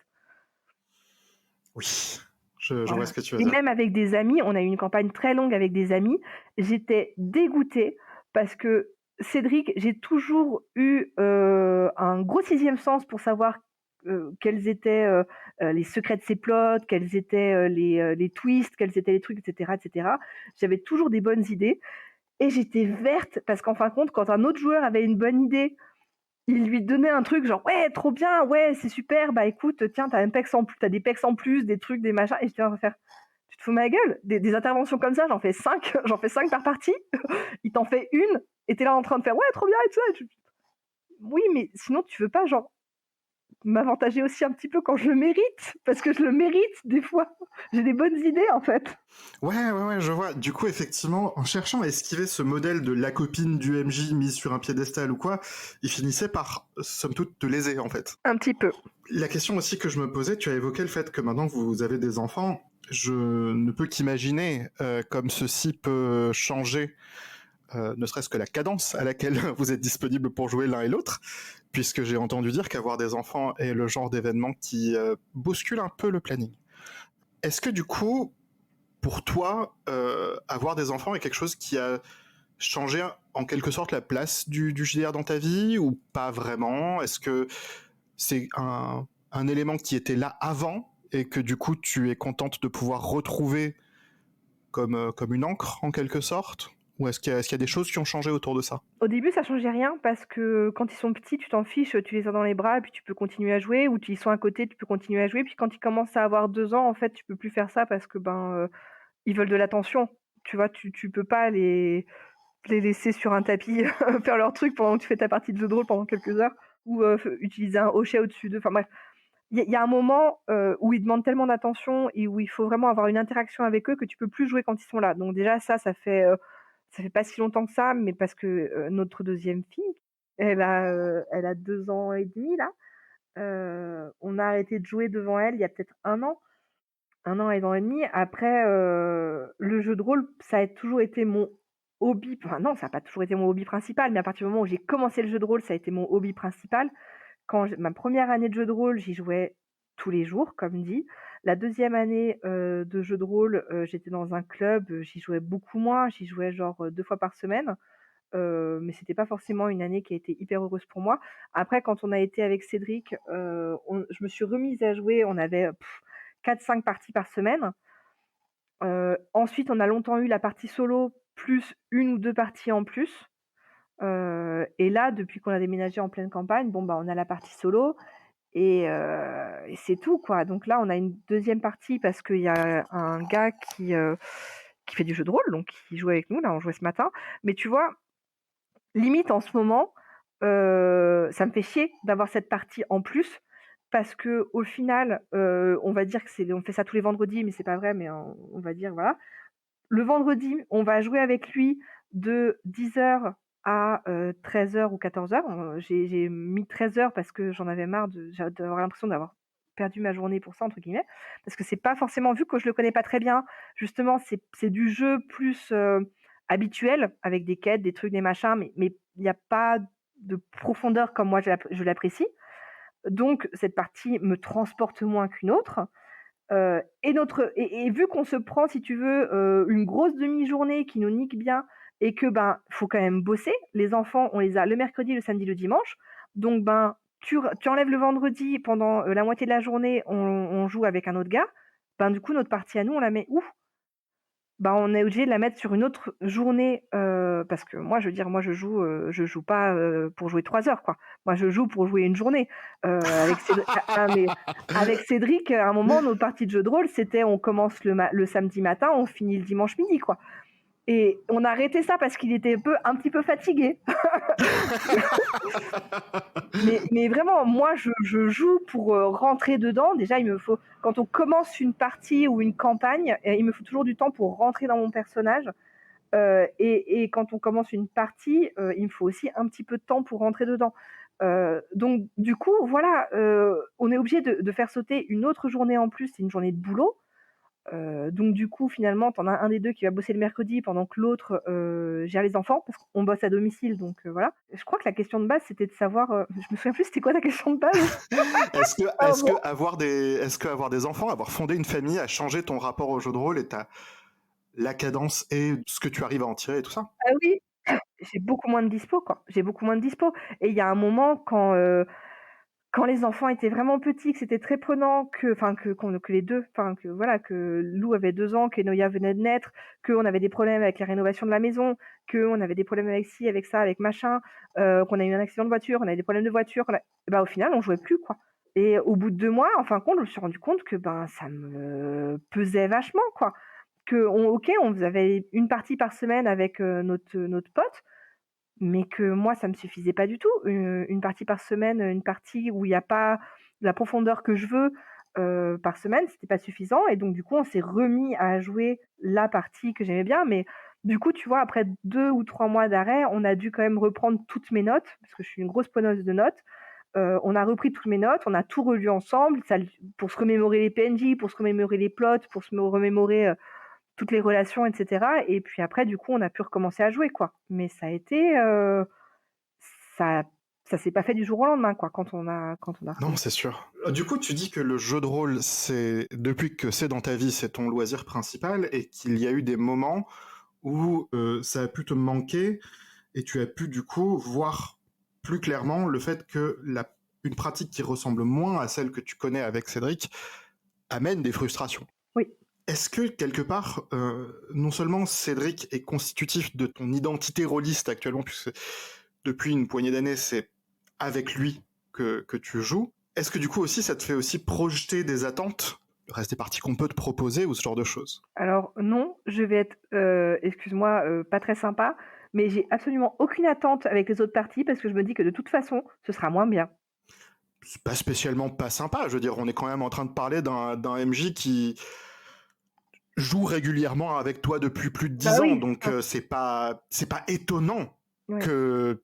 Oui, je vois Voilà. ce que tu veux Et dire. même avec des amis, on a eu une campagne très longue avec des amis, j'étais dégoûtée parce que Cédric, j'ai toujours eu, un gros sixième sens pour savoir, quels étaient, les secrets de ses plots, quels étaient, les twists, quels étaient les trucs et cetera et cetera. J'avais toujours des bonnes idées et j'étais verte parce qu'en fin de compte, quand un autre joueur avait une bonne idée, il lui donnait un truc genre: «Ouais, trop bien, ouais, c'est super, bah écoute, tiens, tu des pecs en plus, des trucs, des machins» et j'étais en train de faire: «Tu te fous de ma gueule?» Des interventions comme ça, j'en fais 5, j'en fais 5 par partie. Il t'en fait une et tu es là en train de faire: «Ouais, trop bien et tout ça» et tu oui, mais sinon tu veux pas genre m'avantager aussi un petit peu quand je le mérite? Parce que je le mérite des fois. J'ai des bonnes idées en fait. Ouais, ouais, ouais, je vois. Du coup, effectivement, en cherchant à esquiver ce modèle de la copine du MJ mise sur un piédestal ou quoi, il finissait par, somme toute, te léser, en fait. Un petit peu. La question aussi que je me posais, tu as évoqué le fait que maintenant que vous avez des enfants, je ne peux qu'imaginer comme ceci peut changer, ne serait-ce que la cadence à laquelle vous êtes disponible pour jouer l'un et l'autre, puisque j'ai entendu dire qu'avoir des enfants est le genre d'événement qui bouscule un peu le planning. Est-ce que du coup, pour toi, avoir des enfants est quelque chose qui a changé en quelque sorte la place du JDR dans ta vie ou pas vraiment? Est-ce que c'est un élément qui était là avant et que du coup tu es contente de pouvoir retrouver comme une encre en quelque sorte? Ou est-ce qu'il y a des choses qui ont changé autour de ça? Au début, ça changeait rien parce que quand ils sont petits, tu t'en fiches, tu les as dans les bras et puis tu peux continuer à jouer ou ils sont à côté, tu peux continuer à jouer. Puis quand ils commencent à avoir 2 ans, en fait, tu peux plus faire ça parce que, ben, ils veulent de l'attention. Tu vois? Tu peux pas les laisser sur un tapis faire leur truc pendant que tu fais ta partie de jeu de rôle pendant quelques heures ou, utiliser un hochet au-dessus d'eux. Enfin bref, il y a un moment, où ils demandent tellement d'attention et où il faut vraiment avoir une interaction avec eux que tu peux plus jouer quand ils sont là. Donc déjà ça fait pas si longtemps que ça, mais parce que, notre deuxième fille, elle a 2 ans et demi là, on a arrêté de jouer devant elle il y a peut-être 1 an et demi. Après, le jeu de rôle, ça a toujours été mon hobby, enfin non, ça a pas toujours été mon hobby principal, mais à partir du moment où j'ai commencé le jeu de rôle, ça a été mon hobby principal. Quand j ma première année de jeu de rôle, j'y jouais tous les jours, comme dit. La deuxième année, de jeu de rôle, j'étais dans un club, j'y jouais beaucoup moins, j'y jouais genre, 2 fois par semaine, mais c'était pas forcément une année qui a été hyper heureuse pour moi. Après quand on a été avec Cédric, on je me suis remise à jouer, on avait, 4-5 parties par semaine. Ensuite, on a longtemps eu la partie solo plus une ou 2 parties en plus. Et là, depuis qu'on a déménagé en pleine campagne, bon, bah, on a la partie solo et c'est tout, quoi. Donc là, on a une deuxième partie parce qu'il y a un gars qui fait du jeu de rôle, donc qui joue avec nous. Là, on jouait ce matin. Mais tu vois, limite en ce moment, ça me fait chier d'avoir cette partie en plus parce qu'au final, on va dire que on fait ça tous les vendredis, mais c'est pas vrai, mais on va dire voilà. Le vendredi, on va jouer avec lui de 10 heures à 13 heures ou 14 heures. J'ai mis 13 heures parce que j'en avais marre d'avoir l'impression d'avoir perdu ma journée pour ça, entre guillemets. Parce que c'est pas forcément, vu que je le connais pas très bien, justement, c'est du jeu plus habituel, avec des quêtes, des trucs, des machins, mais il n'y a pas de profondeur comme moi je l'apprécie. Donc, cette partie me transporte moins qu'une autre. Et vu qu'on se prend, si tu veux, une grosse demi-journée qui nous nique bien et que, ben, faut quand même bosser. Les enfants, on les a le mercredi, le samedi, le dimanche. Donc, ben, tu enlèves le vendredi pendant, la moitié de la journée, on joue avec un autre gars. Ben, du coup, notre partie à nous, on la met où? Ben, on est obligé de la mettre sur une autre journée, parce que moi, je veux dire, moi, je joue pas, pour jouer 3 heures, quoi. Moi, je joue pour jouer une journée. Mais avec Cédric, à un moment, nos parties de jeux de rôle, c'était on commence le samedi matin, on finit le dimanche midi, quoi. Et on a arrêté ça parce qu'il était un petit peu fatigué. Mais vraiment, moi, je joue pour rentrer dedans. Déjà, quand on commence une partie ou une campagne, il me faut toujours du temps pour rentrer dans mon personnage. Et quand on commence une partie, il me faut aussi un petit peu de temps pour rentrer dedans. Donc du coup, voilà, on est obligé de faire sauter une autre journée en plus, c'est une journée de boulot. Donc du coup, finalement, tu en as un des 2 qui va bosser le mercredi pendant que l'autre, gère les enfants parce qu'on bosse à domicile, donc voilà. Je crois que la question de base, c'était de savoir, je me souviens plus c'était quoi ta question de base? Est-ce que Pardon. avoir des enfants, avoir fondé une famille a changé ton rapport au jeu de rôle et la cadence et ce que tu arrives à en tirer et tout ça? Ah oui, j'ai beaucoup moins de dispo, quoi. J'ai beaucoup moins de dispo et il y a un moment quand les enfants étaient vraiment petits, que c'était très prenant, que les 2, enfin que voilà, que Lou avait 2 ans, que Noya venait de naître, qu'on avait des problèmes avec la rénovation de la maison, qu'on avait des problèmes avec ci, avec ça, avec machin, qu'on a eu un accident de voiture, on avait des problèmes de voiture, bah, au final, on jouait plus, quoi. Et au bout de 2 mois, en fin de compte, je me suis rendu compte que, ben, ça me pesait vachement, quoi. OK, on avait une partie par semaine avec, notre pote, mais que moi, ça me suffisait pas du tout. Une partie par semaine, une partie où il y a pas la profondeur que je veux, par semaine, c'était pas suffisant et donc du coup, on s'est remis à jouer la partie que j'aimais bien. Mais du coup, tu vois, après 2 ou 3 mois d'arrêt, on a dû quand même reprendre toutes mes notes, parce que je suis une grosse preneuse de notes. On a repris toutes mes notes, on a tout relu ensemble, pour se remémorer les PNJ, pour se remémorer les plots, pour se remémorer, toutes les relations et cetera et puis après du coup, on a pu recommencer à jouer, quoi. Mais ça ça s'est pas fait du jour au lendemain, quoi, quand on a Non, recommencé. c'est sûr. Du coup, tu dis que le jeu de rôle, c'est depuis que c'est dans ta vie, c'est ton loisir principal et qu'il y a eu des moments où ça a pu te manquer et tu as pu du coup voir plus clairement le fait que une pratique qui ressemble moins à celle que tu connais avec Cédric amène des frustrations. Oui. Est-ce que quelque part, non seulement Cédric est constitutif de ton identité rôliste actuellement, puisque depuis une poignée d'années, c'est avec lui que tu joues, est-ce que du coup aussi ça te fait aussi projeter des attentes, le reste des parties qu'on peut te proposer ou ce genre de choses? Alors non, je vais être, excuse-moi, pas très sympa, mais j'ai absolument aucune attente avec les autres parties parce que je me dis que de toute façon, ce sera moins bien. C'est pas spécialement pas sympa, je veux dire, on est quand même en train de parler d'un MJ qui joue régulièrement avec toi depuis plus de Bah 10 ans, oui, donc c'est pas étonnant ouais. que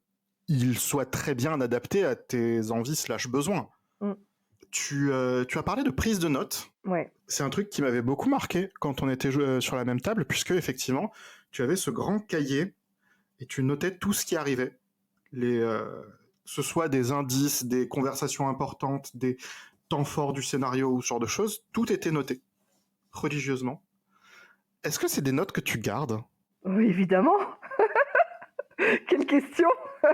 il soit très bien adapté à tes envies slash besoins. Mmh. Tu as parlé de prise de notes. Ouais. C'est un truc qui m'avait beaucoup marqué quand on était sur la même table, puisque effectivement, tu avais ce grand cahier et tu notais tout ce qui arrivait. Que ce soit des indices, des conversations importantes, des temps forts du scénario ou ce genre de choses, tout était noté religieusement. Est-ce que c'est des notes que tu gardes? Oui, évidemment. Quelle question! Oui,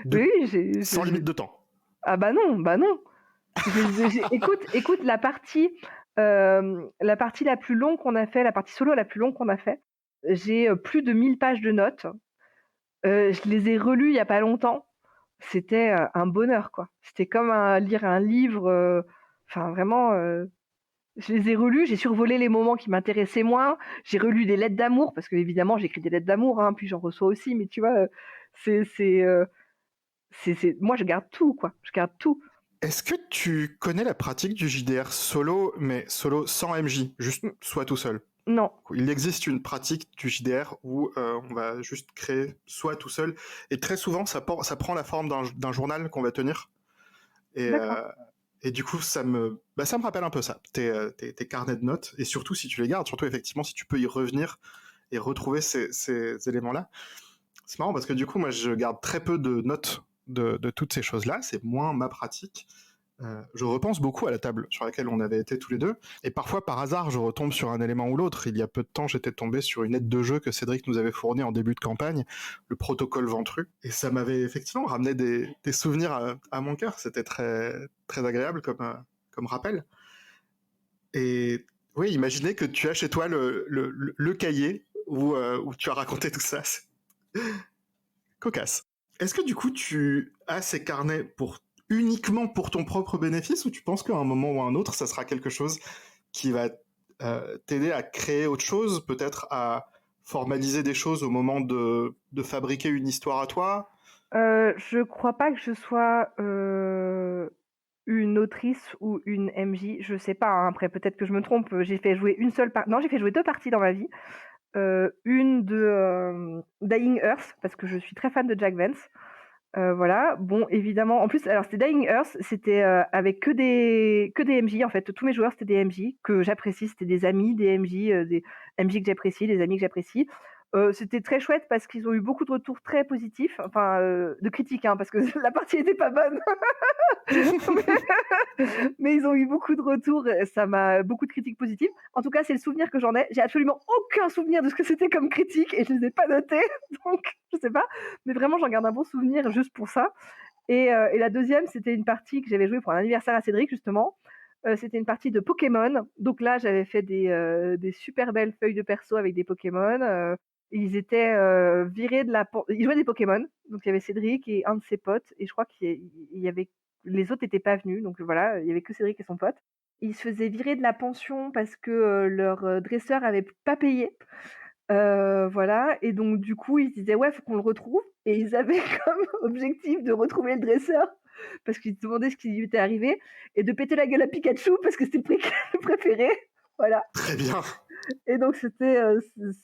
De... oui, Sans limite de temps. ah bah non, bah non. Écoute la partie la plus longue qu'on a fait, la partie solo la plus longue qu'on a fait, j'ai, plus de 1000 pages de notes. Je les ai relus il y a pas longtemps. C'était, un bonheur, quoi. C'était comme lire un livre, enfin vraiment, je les ai relus, j'ai survolé les moments qui m'intéressaient moins. J'ai relu des lettres d'amour parce qu'évidemment j'écris des lettres d'amour, hein, puis j'en reçois aussi, mais tu vois, c'est c'est, heu, c'est moi je garde tout, quoi. Je garde tout. Est-ce que tu connais la pratique du JDR solo, mais solo sans MJ, juste Mmh, soit tout seul? non, Il existe une pratique du JDR où on va juste créer soit tout seul, et très souvent ça prend la forme d'un journal qu'on va tenir, et, d'accord. du coup ça me rappelle un peu ça, tes carnets de notes, et surtout si tu les gardes, surtout effectivement si tu peux y revenir et retrouver ces éléments-là. C'est marrant parce que du coup moi je garde très peu de notes de toutes ces choses-là, c'est moins ma pratique. Je repense beaucoup à la table sur laquelle on avait été tous les deux, et parfois par hasard je retombe sur un élément ou l'autre. Il y a peu de temps j'étais tombé sur une aide de jeu que Cédric nous avait fournie en début de campagne, le protocole Ventru, et ça m'avait effectivement ramené des souvenirs à mon cœur. C'était très, très agréable comme rappel. Et oui, imaginez que tu as chez toi le cahier où tu as raconté tout ça. C'est cocasse. Est-ce que du coup tu as ces carnets uniquement pour ton propre bénéfice, ou tu penses qu'à un moment ou à un autre ça sera quelque chose qui va t'aider à créer autre chose, peut-être à formaliser des choses au moment de fabriquer une histoire à toi? Je crois pas que je sois, une autrice ou une MJ, je sais pas, hein, après peut-être que je me trompe, j'ai fait jouer une seule par non, j'ai fait jouer 2 parties dans ma vie. Une de, Dying Earth parce que je suis très fan de Jack Vance. Voilà, bon évidemment en plus alors c'était Dying Earth, c'était, avec que des MJ en fait, tous mes joueurs c'était des MJ que j'apprécie, c'était des amis, des MJ que j'apprécie, des amis que j'apprécie. C'était très chouette parce qu'ils ont eu beaucoup de retours très positifs, enfin, de critiques, hein, parce que la partie était pas bonne. Mais ils ont eu beaucoup de retours, ça m'a beaucoup de critiques positives. En tout cas, c'est le souvenir que j'en ai. J'ai absolument aucun souvenir de ce que c'était comme critique et je les ai pas notées, donc je sais pas. Mais vraiment, j'en garde un bon souvenir juste pour ça. Et la deuxième, c'était une partie que j'avais jouée pour un anniversaire à Cédric justement. C'était une partie de Pokémon. Donc là, j'avais fait des super belles feuilles de perso avec des Pokémon. Ils étaient virés de la. Ils jouaient des Pokémon. Donc il y avait Cédric et un de ses potes. Et je crois qu'il y avait les autres n'étaient pas venus. Donc voilà, il y avait que Cédric et son pote. Ils se faisaient virer de la pension parce que leur dresseur avait pas payé. Voilà et donc du coup, ils se disaient: «Ouais, faut qu'on le retrouve» et ils avaient comme objectif de retrouver le dresseur parce qu'ils se demandaient ce qui lui était arrivé et de péter la gueule à Pikachu parce que c'était le le préféré. Voilà Très bien. et donc c'était,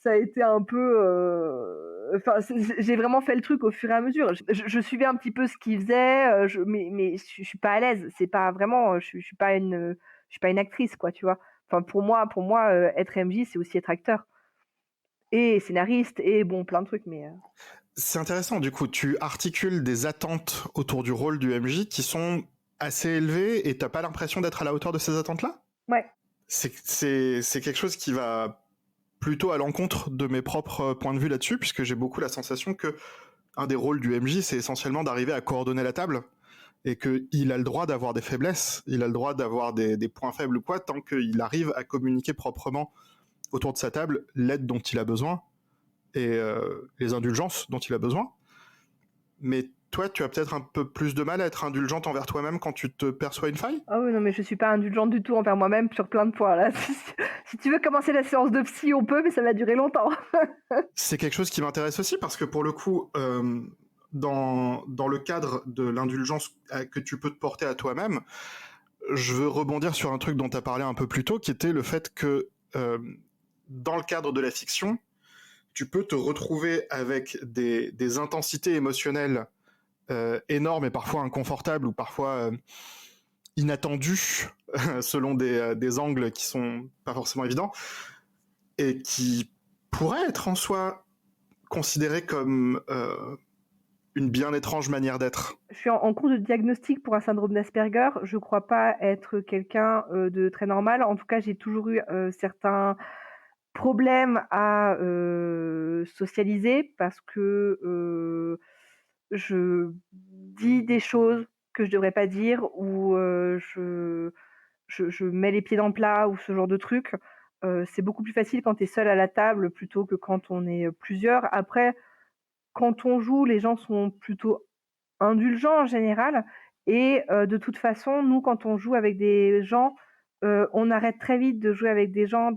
ça a été un peu, enfin, j'ai vraiment fait le truc au fur et à mesure. Je suivais un petit peu ce qu'ils faisaient, mais je suis pas à l'aise. C'est pas vraiment, je suis pas je suis pas une actrice, quoi, tu vois? Enfin, pour moi, être MJ, c'est aussi être acteur et scénariste et bon, plein de trucs, mais C'est intéressant, du coup, tu articules des attentes autour du rôle du MJ qui sont assez élevées, et t'as pas l'impression d'être à la hauteur de ces attentes-là? ouais. C'est quelque chose qui va plutôt à l'encontre de mes propres points de vue là-dessus, puisque j'ai beaucoup la sensation que un des rôles du MJ, c'est essentiellement d'arriver à coordonner la table, et qu'il a le droit d'avoir des faiblesses, il a le droit d'avoir des points faibles ou quoi, tant qu'il arrive à communiquer proprement autour de sa table l'aide dont il a besoin, et les indulgences dont il a besoin. Mais toi, tu as peut-être un peu plus de mal à être indulgente envers toi-même quand tu te perçois une faille? Ah oui, non, mais je suis pas indulgente du tout envers moi-même sur plein de points là. Si tu veux commencer la séance de psy, on peut, mais ça va durer longtemps. C'est quelque chose qui m'intéresse aussi, parce que pour le coup, dans le cadre de l'indulgence que tu peux te porter à toi-même, je veux rebondir sur un truc dont tu as parlé un peu plus tôt, qui était le fait que dans le cadre de la fiction, tu peux te retrouver avec des intensités émotionnelles énormes et parfois inconfortables, ou parfois inattendues selon des angles qui sont pas forcément évidents, et qui pourraient être en soi considérées comme une bien étrange manière d'être. Je suis en cours de diagnostic pour un syndrome d'Asperger. Je crois pas être quelqu'un, de très normal. En tout cas, j'ai toujours eu, certains problèmes à, socialiser parce que, je dis des choses que je devrais pas dire ou, je mets les pieds dans le plat ou ce genre de truc. C'est beaucoup plus facile quand tu es seul à la table plutôt que quand on est, plusieurs. Après, quand on joue, les gens sont plutôt indulgents en général et de toute façon, nous, quand on joue avec des gens, on arrête très vite de jouer avec des gens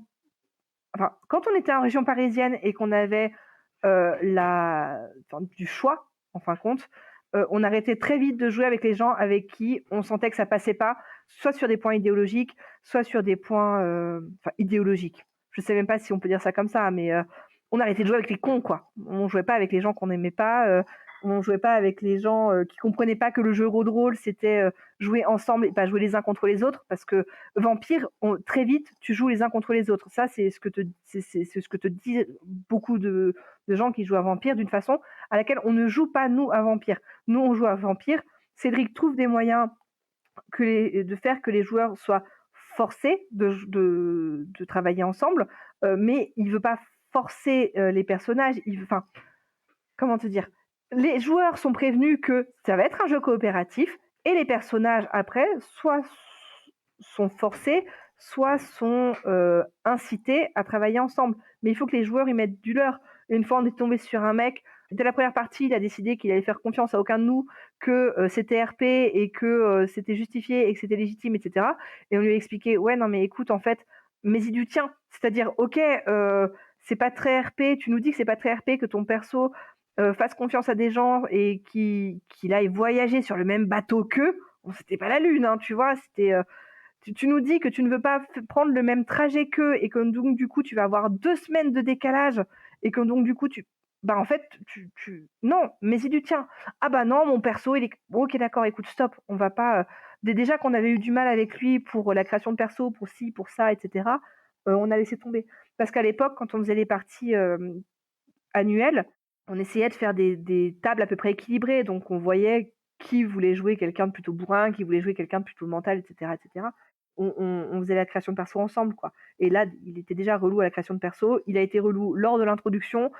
enfin, quand on était en région parisienne et qu'on avait, du choix, en fin de compte, on arrêtait très vite de jouer avec les gens avec qui on sentait que ça passait pas, soit sur des points idéologiques, soit sur des points, idéologiques. Je sais même pas si on peut dire ça comme ça, mais, on arrêtait de jouer avec les cons, quoi. On jouait pas avec les gens qu'on n'aimait pas, on jouait pas avec les gens, qui comprenaient pas que le jeu de rôle, c'était, jouer ensemble et pas jouer les uns contre les autres parce que Vampire, très vite, tu joues les uns contre les autres. Ça, c'est ce que te disent beaucoup de gens qui jouent à Vampire d'une façon à laquelle on ne joue pas, nous, à Vampire. Nous, on joue à Vampire. Cédric trouve des moyens de faire que les joueurs soient forcés de travailler ensemble, mais il ne veut pas forcer les personnages. Enfin, comment te dire? Les joueurs sont prévenus que ça va être un jeu coopératif et les personnages après soit sont forcés, soit sont incités à travailler ensemble. Mais il faut que les joueurs y mettent du leur. Une fois, on est tombé sur un mec, dès la première partie, il a décidé qu'il allait faire confiance à aucun de nous, que c'était RP et que c'était justifié et que c'était légitime, etc. Et on lui a expliqué, ouais, non, mais écoute, en fait, mets-y du tien. C'est-à-dire, ok, c'est pas très RP, tu nous dis que c'est pas très RP, que ton perso fasse confiance à des gens et qu'il aille voyager sur le même bateau qu'eux. Bon, c'était pas la lune, hein, tu vois, c'était tu nous dis que tu ne veux pas prendre le même trajet qu'eux et que donc du coup tu vas avoir 2 semaines de décalage et que donc du coup bah en fait non, mais c'est du tien. Ah bah non, mon perso il est ok, d'accord, écoute, stop, on va pas déjà qu'on avait eu du mal avec lui pour la création de perso, pour ci, pour ça, etc. On a laissé tomber parce qu'à l'époque quand on faisait les parties annuelles, on essayait de faire des tables à peu près équilibrées, donc on voyait qui voulait jouer quelqu'un de plutôt bourrin, qui voulait jouer quelqu'un de plutôt mental, etc., etc. On faisait la création de perso ensemble, quoi. Et là, il était déjà relou à la création de perso. Il a été relou lors de l'introduction.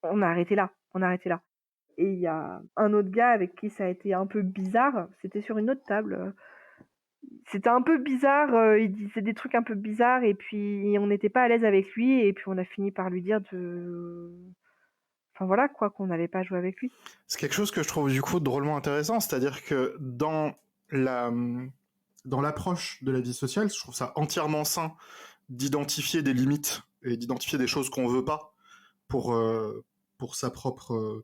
On a arrêté là. On a arrêté là. Et il y a un autre gars avec qui ça a été un peu bizarre. C'était sur une autre table. C'était un peu bizarre. Il disait des trucs un peu bizarres et puis on n'était pas à l'aise avec lui. Et puis on a fini par lui dire enfin voilà quoi, qu'on n'allait pas jouer avec lui. C'est quelque chose que je trouve du coup drôlement intéressant, c'est-à-dire que la, dans l'approche de la vie sociale, je trouve ça entièrement sain d'identifier des limites et d'identifier des choses qu'on veut pas pour, pour ses propres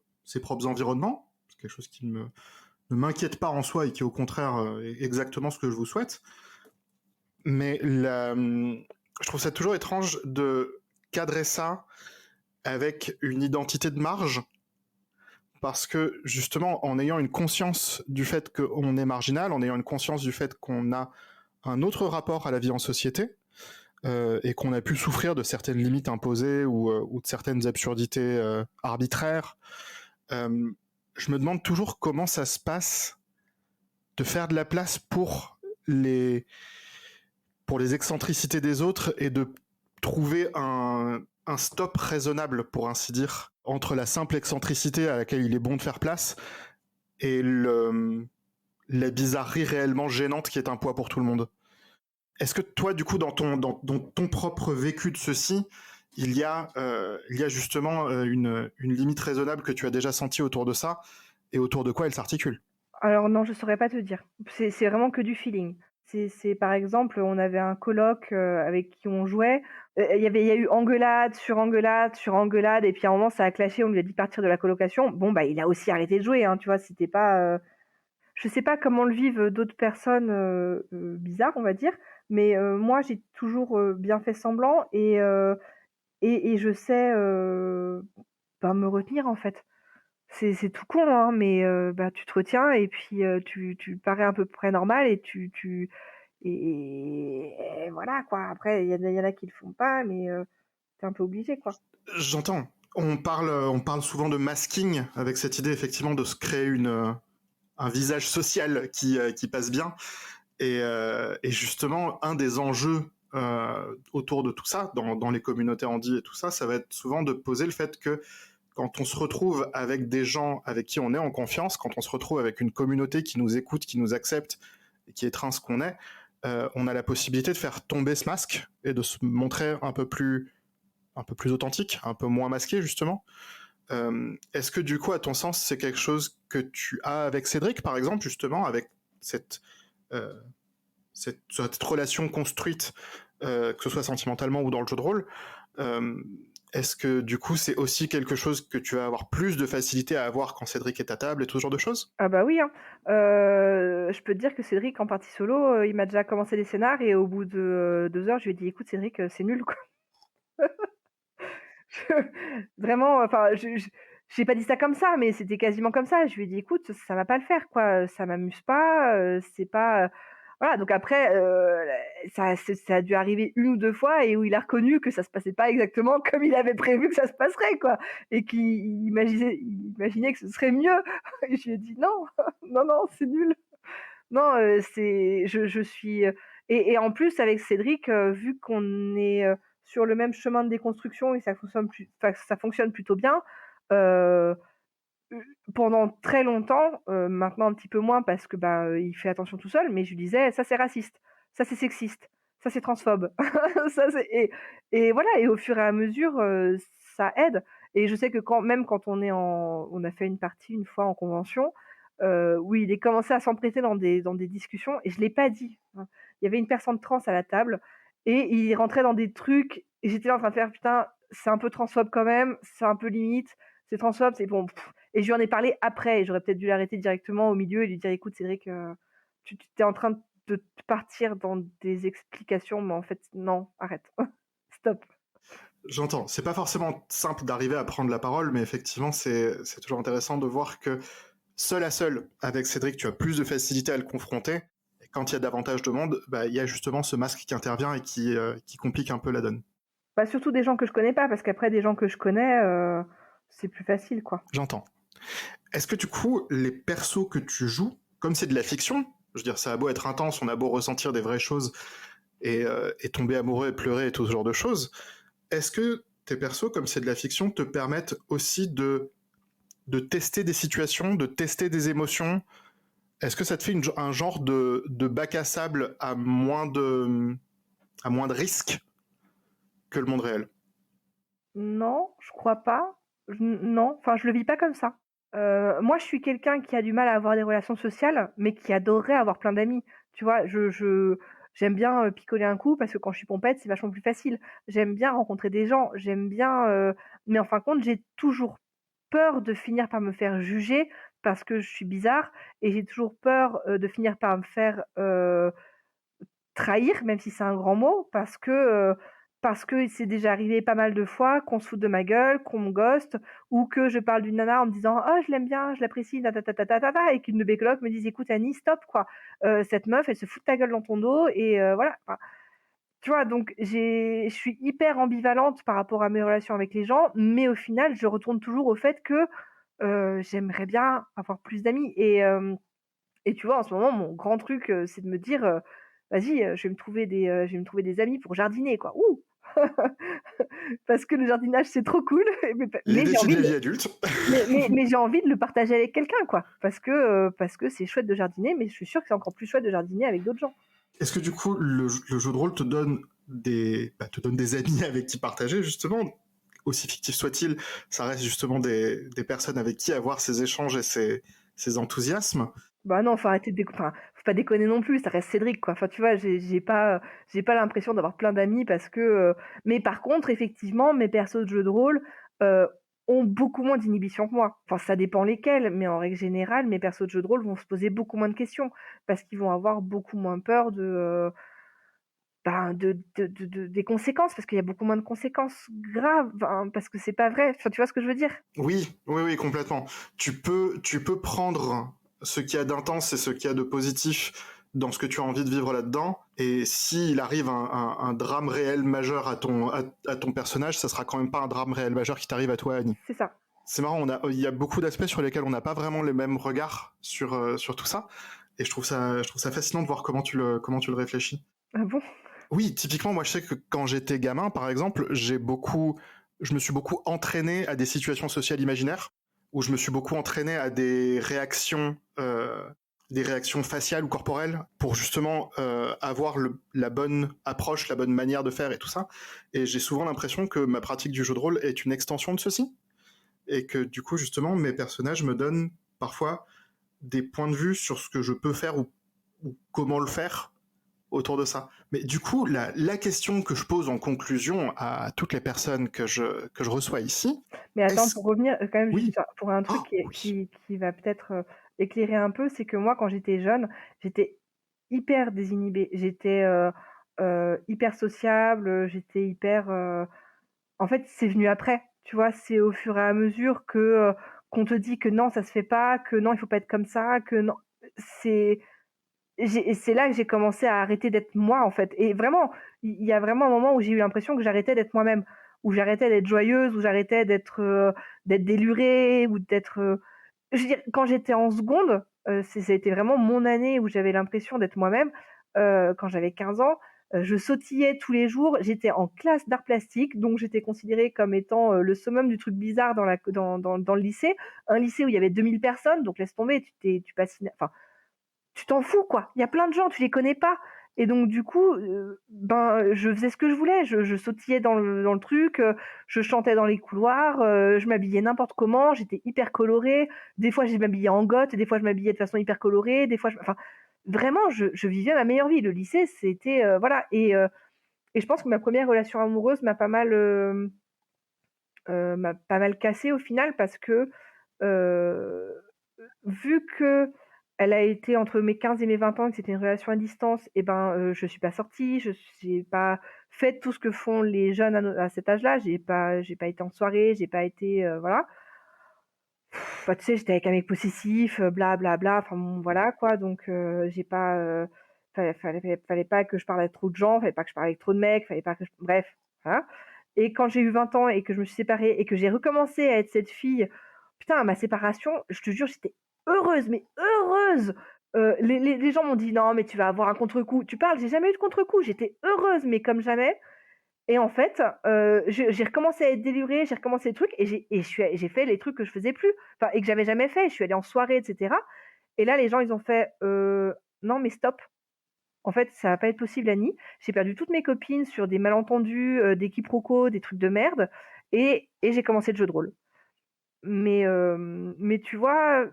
environnements. C'est quelque chose qui ne m'inquiète pas en soi et qui au contraire est exactement ce que je vous souhaite. Mais je trouve ça toujours étrange de cadrer ça avec une identité de marge, parce que justement, en ayant une conscience du fait qu'on est marginal, en ayant une conscience du fait qu'on a un autre rapport à la vie en société, et qu'on a pu souffrir de certaines limites imposées ou de certaines absurdités arbitraires, je me demande toujours comment ça se passe de faire de la place les, pour les excentricités des autres et de trouver un stop raisonnable, pour ainsi dire, entre la simple excentricité à laquelle il est bon de faire place et la bizarrerie réellement gênante qui est un poids pour tout le monde. Est-ce que toi, du coup, dans ton propre vécu de ceci, il y a justement une limite raisonnable que tu as déjà sentie autour de ça, et autour de quoi elle s'articule? Alors non, je saurais pas te dire. C'est vraiment que du feeling. C'est par exemple, on avait un coloc, avec qui on jouait, il y a eu engueulade sur engueulade sur engueulade et puis à un moment ça a clashé, on lui a dit de partir de la colocation. Bon, bah, il a aussi arrêté de jouer, hein, tu vois? C'était pas, je sais pas comment le vivent, d'autres personnes, bizarres, on va dire, mais moi j'ai toujours, bien fait semblant et je sais, bah, me retenir en fait. C'est tout con, hein, mais bah, tu te retiens et puis, tu parais à peu près normal et tu et voilà quoi. Après il y en a qui le font pas, mais tu un peu obligé quoi. J'entends. On parle souvent de masking, avec cette idée effectivement de se créer un visage social qui passe bien. Et justement, un des enjeux autour de tout ça, dans les communautés handi et tout ça, ça va être souvent de poser le fait que quand on se retrouve avec des gens avec qui on est en confiance, quand on se retrouve avec une communauté qui nous écoute, qui nous accepte et qui étreint ce qu'on est, on a la possibilité de faire tomber ce masque et de se montrer un peu plus authentique, un peu moins masqué justement. Est-ce que du coup, à ton sens, c'est quelque chose que tu as avec Cédric, par exemple, justement, avec cette, euh, cette relation construite, que ce soit sentimentalement ou dans le jeu de rôle, euh, est-ce que du coup c'est aussi quelque chose que tu vas avoir plus de facilité à avoir quand Cédric est à table et tout ce genre de choses? Ah bah oui, hein. Je peux te dire que Cédric en partie solo, il m'a déjà commencé les scénars et au bout de, 2 heures, je lui ai dit: «Écoute Cédric, c'est nul quoi». Vraiment, enfin je j'ai pas dit ça comme ça, mais c'était quasiment comme ça. Je lui ai dit: «Écoute, ça va pas le faire quoi, ça m'amuse pas, c'est pas, voilà, donc après, ça a dû arriver une ou 2 fois et où il a reconnu que ça se passait pas exactement comme il avait prévu que ça se passerait, quoi, et qu'il imaginait que ce serait mieux. Et je lui ai dit: «Non, non, non, c'est nul. Non, c'est je suis, et en plus avec Cédric, vu qu'on est, sur le même chemin de déconstruction et ça fonctionne plutôt bien, heu pendant très longtemps, maintenant un petit peu moins parce que, bah, il fait attention tout seul, mais je lui disais: «Ça c'est raciste, ça c'est sexiste, ça c'est transphobe, ça c'est», et voilà, et au fur et à mesure, ça aide, et je sais que quand on a fait une partie une fois en convention, où il est commencé à s'emprêter dans des discussions et je l'ai pas dit, hein. Il y avait une personne trans à la table et il rentrait dans des trucs et j'étais là en train de faire: «Putain, c'est un peu transphobe quand même, c'est un peu limite, c'est transphobe, c'est bon». Et je lui en ai parlé après et j'aurais peut-être dû l'arrêter directement au milieu et lui dire: «Écoute Cédric, tu es en train de partir dans des explications, mais en fait non, arrête, stop». J'entends. C'est pas forcément simple d'arriver à prendre la parole, mais effectivement, c'est toujours intéressant de voir que seul à seul, avec Cédric, tu as plus de facilité à le confronter. Et quand il y a davantage de monde, bah, il y a justement ce masque qui intervient et qui complique un peu la donne. Bah, surtout des gens que je connais pas parce qu'après des gens que je connais, c'est plus facile, quoi. J'entends. Est-ce que du coup, les persos que tu joues, comme c'est de la fiction, je veux dire, ça a beau être intense, on a beau ressentir des vraies choses et tomber amoureux et pleurer et tout ce genre de choses, est-ce que tes persos, comme c'est de la fiction, te permettent aussi de tester des situations, de tester des émotions? Est-ce que ça te fait un genre de bac à sable à moins de risques que le monde réel? Non, je crois pas. Non, enfin je le vis pas comme ça. Moi je suis quelqu'un qui a du mal à avoir des relations sociales, mais qui adorerait avoir plein d'amis. Tu vois? J'aime bien, picoler un coup parce que quand je suis pompette, c'est vachement plus facile. J'aime bien rencontrer des gens, j'aime bien, mais en fin de compte, j'ai toujours peur de finir par me faire juger parce que je suis bizarre, et j'ai toujours peur, de finir par me faire, trahir, même si c'est un grand mot, parce que c'est déjà arrivé pas mal de fois qu'on se foute de ma gueule, qu'on me ghoste, ou que je parle d'une nana en me disant: «Oh je l'aime bien, je l'apprécie, ta ta ta ta ta ta ta», et qu'une de mes colocs me dise: «Écoute Annie, stop quoi, cette meuf elle se fout de ta gueule dans ton dos», et voilà, enfin, tu vois? Donc je suis hyper ambivalente par rapport à mes relations avec les gens, mais au final je retourne toujours au fait que, j'aimerais bien avoir plus d'amis, et tu vois, en ce moment, mon grand truc, c'est de me dire, «Vas-y, je vais me trouver des amis pour jardiner, quoi. Ouh!» Parce que le jardinage, c'est trop cool, Les mais j'ai défis envie de de la vie adulte. mais j'ai envie de le partager avec quelqu'un, quoi. Parce que c'est chouette de jardiner, mais je suis sûre que c'est encore plus chouette de jardiner avec d'autres gens. Est-ce que du coup, le jeu de rôle te donne des amis avec qui partager, justement, aussi fictifs soient-ils, ça reste justement des personnes avec qui avoir ces échanges et ces enthousiasmes? Bah, non, faut pas déconner non plus, ça reste Cédric, quoi. Enfin, tu vois, j'ai pas l'impression d'avoir plein d'amis parce que, mais par contre, effectivement, mes persos de jeux de rôle, heu, ont beaucoup moins d'inhibition que moi. Enfin, ça dépend lesquels, mais en règle générale, mes persos de jeux de rôle vont se poser beaucoup moins de questions parce qu'ils vont avoir beaucoup moins peur ben, des conséquences, parce qu'il y a beaucoup moins de conséquences graves, enfin, parce que c'est pas vrai. Enfin, tu vois ce que je veux dire? Oui, oui, oui, complètement. Tu peux prendre ce qu'il y a d'intense et ce qu'il y a de positif dans ce que tu as envie de vivre là-dedans. Et s'il arrive un drame réel majeur à ton personnage, ça sera quand même pas un drame réel majeur qui t'arrive à toi, Annie. C'est ça. C'est marrant, il y a beaucoup d'aspects sur lesquels on n'a pas vraiment les mêmes regards sur tout ça. Et je trouve ça fascinant de voir comment tu le réfléchis. Ah bon? Oui, typiquement, moi, je sais que quand j'étais gamin, par exemple, je me suis beaucoup entraîné à des situations sociales imaginaires, où je me suis beaucoup entraîné à des réactions faciales ou corporelles, pour justement avoir la bonne approche, la bonne manière de faire et tout ça. Et j'ai souvent l'impression que ma pratique du jeu de rôle est une extension de ceci. et que du coup, justement, mes personnages me donnent parfois des points de vue sur ce que je peux faire ou comment le faire autour de ça. Mais du coup, la question que je pose en conclusion à toutes les personnes que je reçois ici, Mais attends, est-ce... pour revenir, quand même juste Oui. sur pour un truc Oh, qui est oui. qui va peut-être, éclairer un peu, c'est que moi, quand j'étais jeune, j'étais hyper désinhibée. J'étais, hyper sociable, j'étais hyper, en fait, c'est venu après, tu vois? C'est au fur et à mesure que, qu'on te dit que non, ça se fait pas, que non, il faut pas être comme ça, que non c'est c'est là que j'ai commencé à arrêter d'être moi, en fait, et vraiment, il y a vraiment un moment où j'ai eu l'impression que j'arrêtais d'être moi-même, où j'arrêtais d'être joyeuse, où j'arrêtais d'être délurée ou d'être, je veux dire, quand j'étais en seconde, ça a été vraiment mon année où j'avais l'impression d'être moi-même, quand j'avais 15 ans, je sautillais tous les jours. J'étais en classe d'arts plastiques, donc j'étais considérée comme étant, le summum du truc bizarre dans le lycée. Un lycée où il y avait 2 000 personnes, donc laisse tomber, tu passes ina enfin, tu t'en fous, quoi. Il y a plein de gens, tu les connais pas, et donc du coup, ben, je faisais ce que je voulais. Je sautillais dans le truc, je chantais dans les couloirs, je m'habillais n'importe comment, j'étais hyper colorée. Des fois, je m'habillais en goth, des fois je m'habillais de façon hyper colorée, des fois enfin, vraiment, je vivais ma meilleure vie. Le lycée, c'était, voilà, et je pense que ma première relation amoureuse m'a pas mal cassée au final parce que, heu vu que elle a été entre mes 15 et mes 20 ans, que c'était une relation à distance, et ben, je suis pas sortie, je j'ai pas fait tout ce que font les jeunes à cet âge-là. J'ai pas été en soirée, j'ai pas été, voilà. Bah, tu sais, j'étais avec un mec possessif, bla bla bla, enfin bon, voilà quoi, donc j'ai pas, fallait pas que je parle à trop de gens, fallait pas que je parle avec trop de mecs, fallait pas que je bref, voilà. Et quand j'ai eu 20 ans et que je me suis séparée et que j'ai recommencé à être cette fille, putain, à ma séparation, je te jure, j'étais heureuse, mais heureuse! Les gens m'ont dit: «Non, mais tu vas avoir un contre-coup». Tu parles, j'ai jamais eu de contre-coup, j'étais heureuse, mais comme jamais. Et en fait, j'ai recommencé à être délurée, j'ai recommencé les trucs, j'ai fait les trucs que je faisais plus, enfin, et que j'avais jamais fait. Je suis allée en soirée et cetera, et là, les gens, ils ont fait: Non, mais stop, en fait, ça va pas être possible, Annie. J'ai perdu toutes mes copines sur des malentendus, des quiproquos, des trucs de merde, et j'ai commencé le jeu de rôle». Mais tu vois,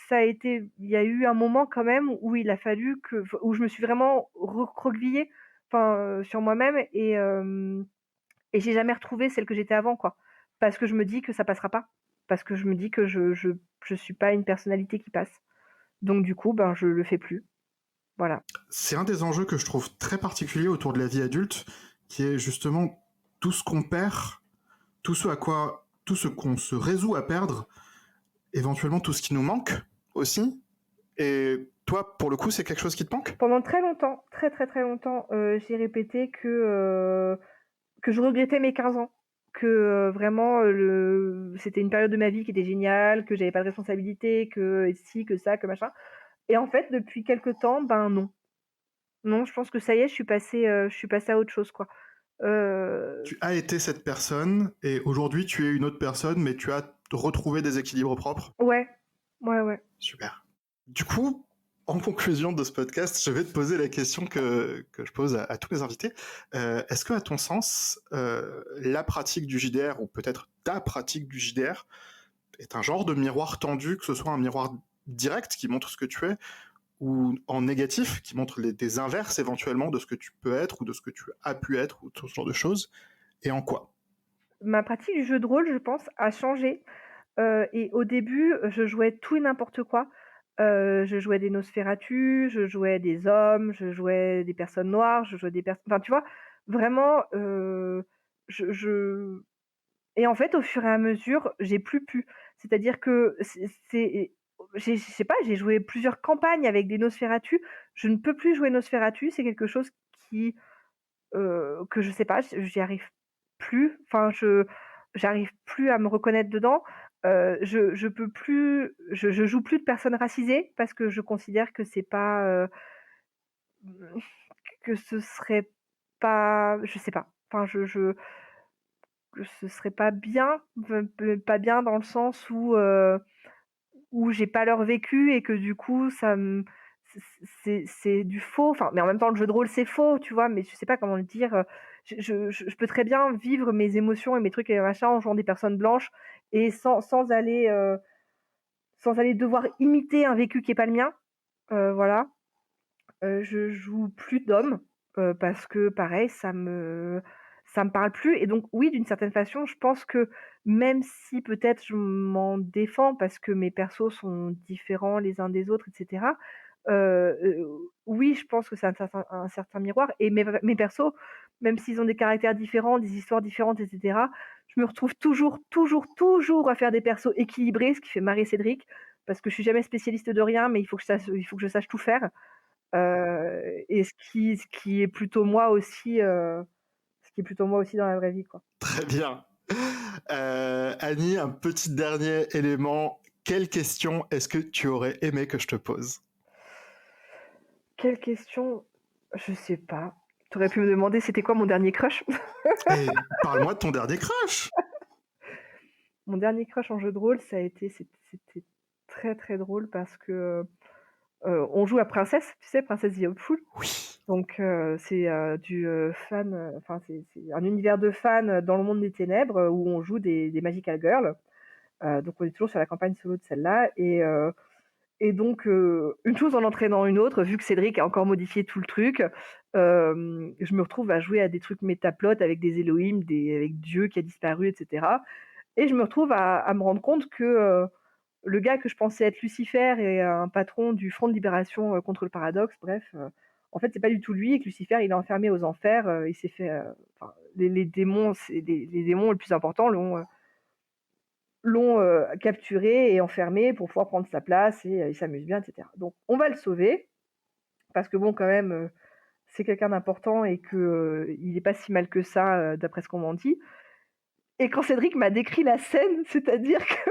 ça a été il y a eu un moment quand même où il a fallu où je me suis vraiment recroquevillée, enfin, sur moi-même, et j'ai jamais retrouvé celle que j'étais avant, quoi. Parce que je me dis que ça passera pas. Parce que je me dis que je suis pas une personnalité qui passe. Donc du coup, ben, je le fais plus. Voilà. C'est un des enjeux que je trouve très particulier autour de la vie adulte, qui est justement tout ce qu'on perd, tout ce qu'on se résout à perdre, éventuellement tout ce qui nous manque aussi. Et toi, pour le coup, c'est quelque chose qui te manque? Pendant très longtemps, très, très, très longtemps, j'ai répété que je regrettais mes 15 ans, que, vraiment, c'était une période de ma vie qui était géniale, que j'avais pas de responsabilité, que ci, que ça, que machin, et en fait, depuis quelque temps, ben, non. Non, je pense que ça y est, je suis passée à autre chose, quoi. Heu Tu as été cette personne et aujourd'hui tu es une autre personne, mais tu as retrouvé des équilibres propres. Ouais. Ouais, ouais. Super. Du coup, en conclusion de ce podcast, je vais te poser la question que je pose à tous mes invités. Est-ce que, à ton sens, la pratique du JDR, ou peut-être ta pratique du JDR, est un genre de miroir tendu, que ce soit un miroir direct qui montre ce que tu es, ou en négatif, qui montre des inverses éventuellement de ce que tu peux être, ou de ce que tu as pu être, ou tout ce genre de choses, et en quoi? Ma pratique du jeu de rôle, je pense, a changé, et au début, je jouais tout et n'importe quoi. Je jouais des Nosferatu, je jouais des hommes, je jouais des personnes noires, je jouais des personnes, enfin, tu vois? Vraiment, je et en fait, au fur et à mesure, j'ai plus pu. C'est-à-dire que je sais pas, j'ai joué plusieurs campagnes avec des Nosferatu. Je ne peux plus jouer Nosferatu, c'est quelque chose qui, que je sais pas, j'y arrive plus. Enfin, j'arrive plus à me reconnaître dedans. Je peux plus, je joue plus de personnes racisées parce que je considère que c'est pas, que ce serait pas, je sais pas. Enfin, que ce serait pas bien, pas bien dans le sens où j'ai pas leur vécu et que du coup ça me c'est du faux. Enfin, mais en même temps, le jeu de rôle, c'est faux, tu vois? Mais je sais pas comment le dire, je peux très bien vivre mes émotions et mes trucs et machin en jouant des personnes blanches et sans aller devoir imiter un vécu qui est pas le mien, voilà. Je joue plus d'hommes, parce que pareil, ça me parle plus et donc oui, d'une certaine façon, je pense que même si peut-être je m'en défends parce que mes persos sont différents les uns des autres et cetera, oui, je pense que c'est un certain miroir et mes persos, même s'ils ont des caractères différents, des histoires différentes et cetera, je me retrouve toujours, toujours, toujours à faire des persos équilibrés, ce qui fait marrer Cédric, parce que je suis jamais spécialiste de rien, mais il faut que je sache tout faire. Et ce qui est plutôt moi aussi, dans la vraie vie, quoi. Très bien. Annie, un petit dernier élément. Quelle question est-ce que tu aurais aimé que je te pose? Quelle question? Je sais pas. Tu aurais pu me demander c'était quoi mon dernier crush? Eh, parle-moi de ton dernier crush. Mon dernier crush en jeu de rôle, c'était très, très drôle parce que, on joue à Princesse, tu sais, Princess The Hopeful. Oui. Donc, c'est, du, fan, enfin, c'est un univers de fans dans le monde des ténèbres, où on joue des magical girls. Donc on est toujours sur la campagne solo de celle-là et donc une chose en entraînant une autre, vu que Cédric a encore modifié tout le truc, je me retrouve à jouer à des trucs métaplot avec des Elohim, avec Dieu qui a disparu et cetera et je me retrouve à me rendre compte que, le gars que je pensais être Lucifer et un patron du Front de libération, contre le paradoxe, bref, en fait, c'est pas du tout lui et que Lucifer, il est enfermé aux enfers, il s'est fait, enfin, les démons, c'est les démons les plus importants l'ont capturé et enfermé pour pouvoir prendre sa place et il s'amuse bien et cetera. Donc on va le sauver parce que bon quand même, c'est quelqu'un d'important et que, il est pas si mal que ça, d'après ce qu'on m'en dit et quand Cédric m'a décrit la scène, c'est-à-dire que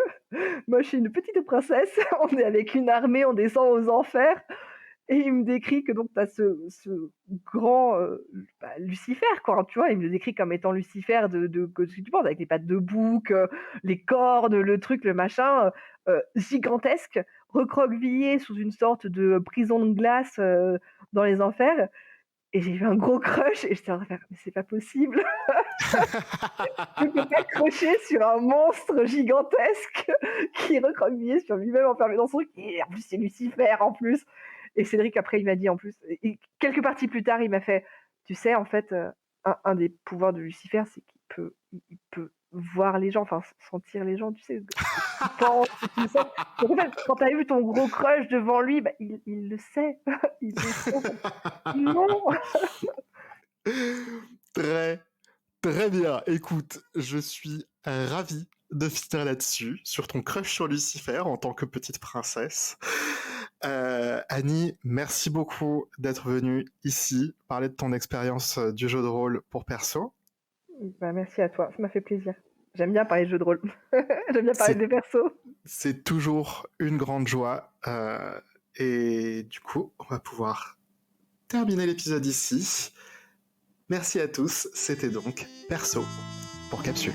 moi je suis une petite princesse, on est avec une armée, on descend aux enfers et il me décrit que donc tu as ce grand, Lucifer quoi, tu vois? Il me le décrit comme étant Lucifer de que tu penses avec les pattes de bouc, les cornes, le truc, le machin, gigantesque, recroquevillé sous une sorte de prison de glace, dans les enfers et j'ai eu un gros crush et j'étais en train de faire: «Mais c'est pas possible, je peux pas crocher sur un monstre gigantesque qui est recroquevillé sur lui-même enfermé dans son truc et en plus c'est Lucifer en plus». Et Cédric après il m'a dit en plus et quelques parties plus tard, il m'a fait: «Tu sais en fait, un des pouvoirs de Lucifer, c'est qu'il peut voir les gens, enfin sentir les gens, tu sais, ce qu'ils pensent, ce qu'ils sentent». Donc en fait, quand tu as eu ton gros crush devant lui, bah, il le sait, il le sait. Non! Très, très bien. Écoute, je suis ravi de finir là-dessus, sur ton crush sur Lucifer en tant que petite princesse. Annie, merci beaucoup d'être venue ici parler de ton expérience du jeu de rôle pour perso. Bah, merci à toi, ça m'a fait plaisir. J'aime bien parler de jeux de rôle. J'aime bien parler C'est des persos. c'est toujours une grande joie. Et du coup, on va pouvoir terminer l'épisode ici. Merci à tous. C'était donc Perso pour Capsule.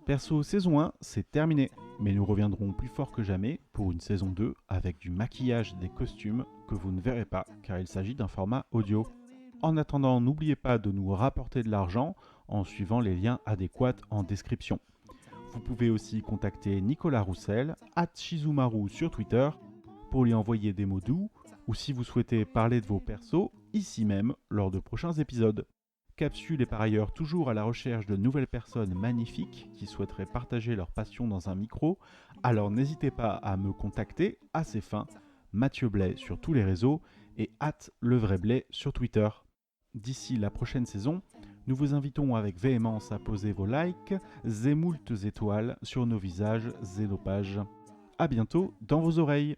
Perso saison 1, c'est terminé, mais nous reviendrons plus fort que jamais pour une saison 2 avec du maquillage des costumes que vous ne verrez pas car il s'agit d'un format audio. En attendant, n'oubliez pas de nous rapporter de l'argent en suivant les liens adéquats en description. Vous pouvez aussi contacter Nicolas Roussel, @Shizumaru sur Twitter, pour lui envoyer des mots doux ou si vous souhaitez parler de vos persos ici même lors de prochains épisodes. Capsule est par ailleurs toujours à la recherche de nouvelles personnes magnifiques qui souhaiteraient partager leur passion dans un micro, alors n'hésitez pas à me contacter à ces fins, Mathieu Blais sur tous les réseaux et @levraiblet sur Twitter. D'ici la prochaine saison, nous vous invitons avec véhémence à poser vos likes, zémoultes étoiles sur nos visages et nos pages. A bientôt dans vos oreilles.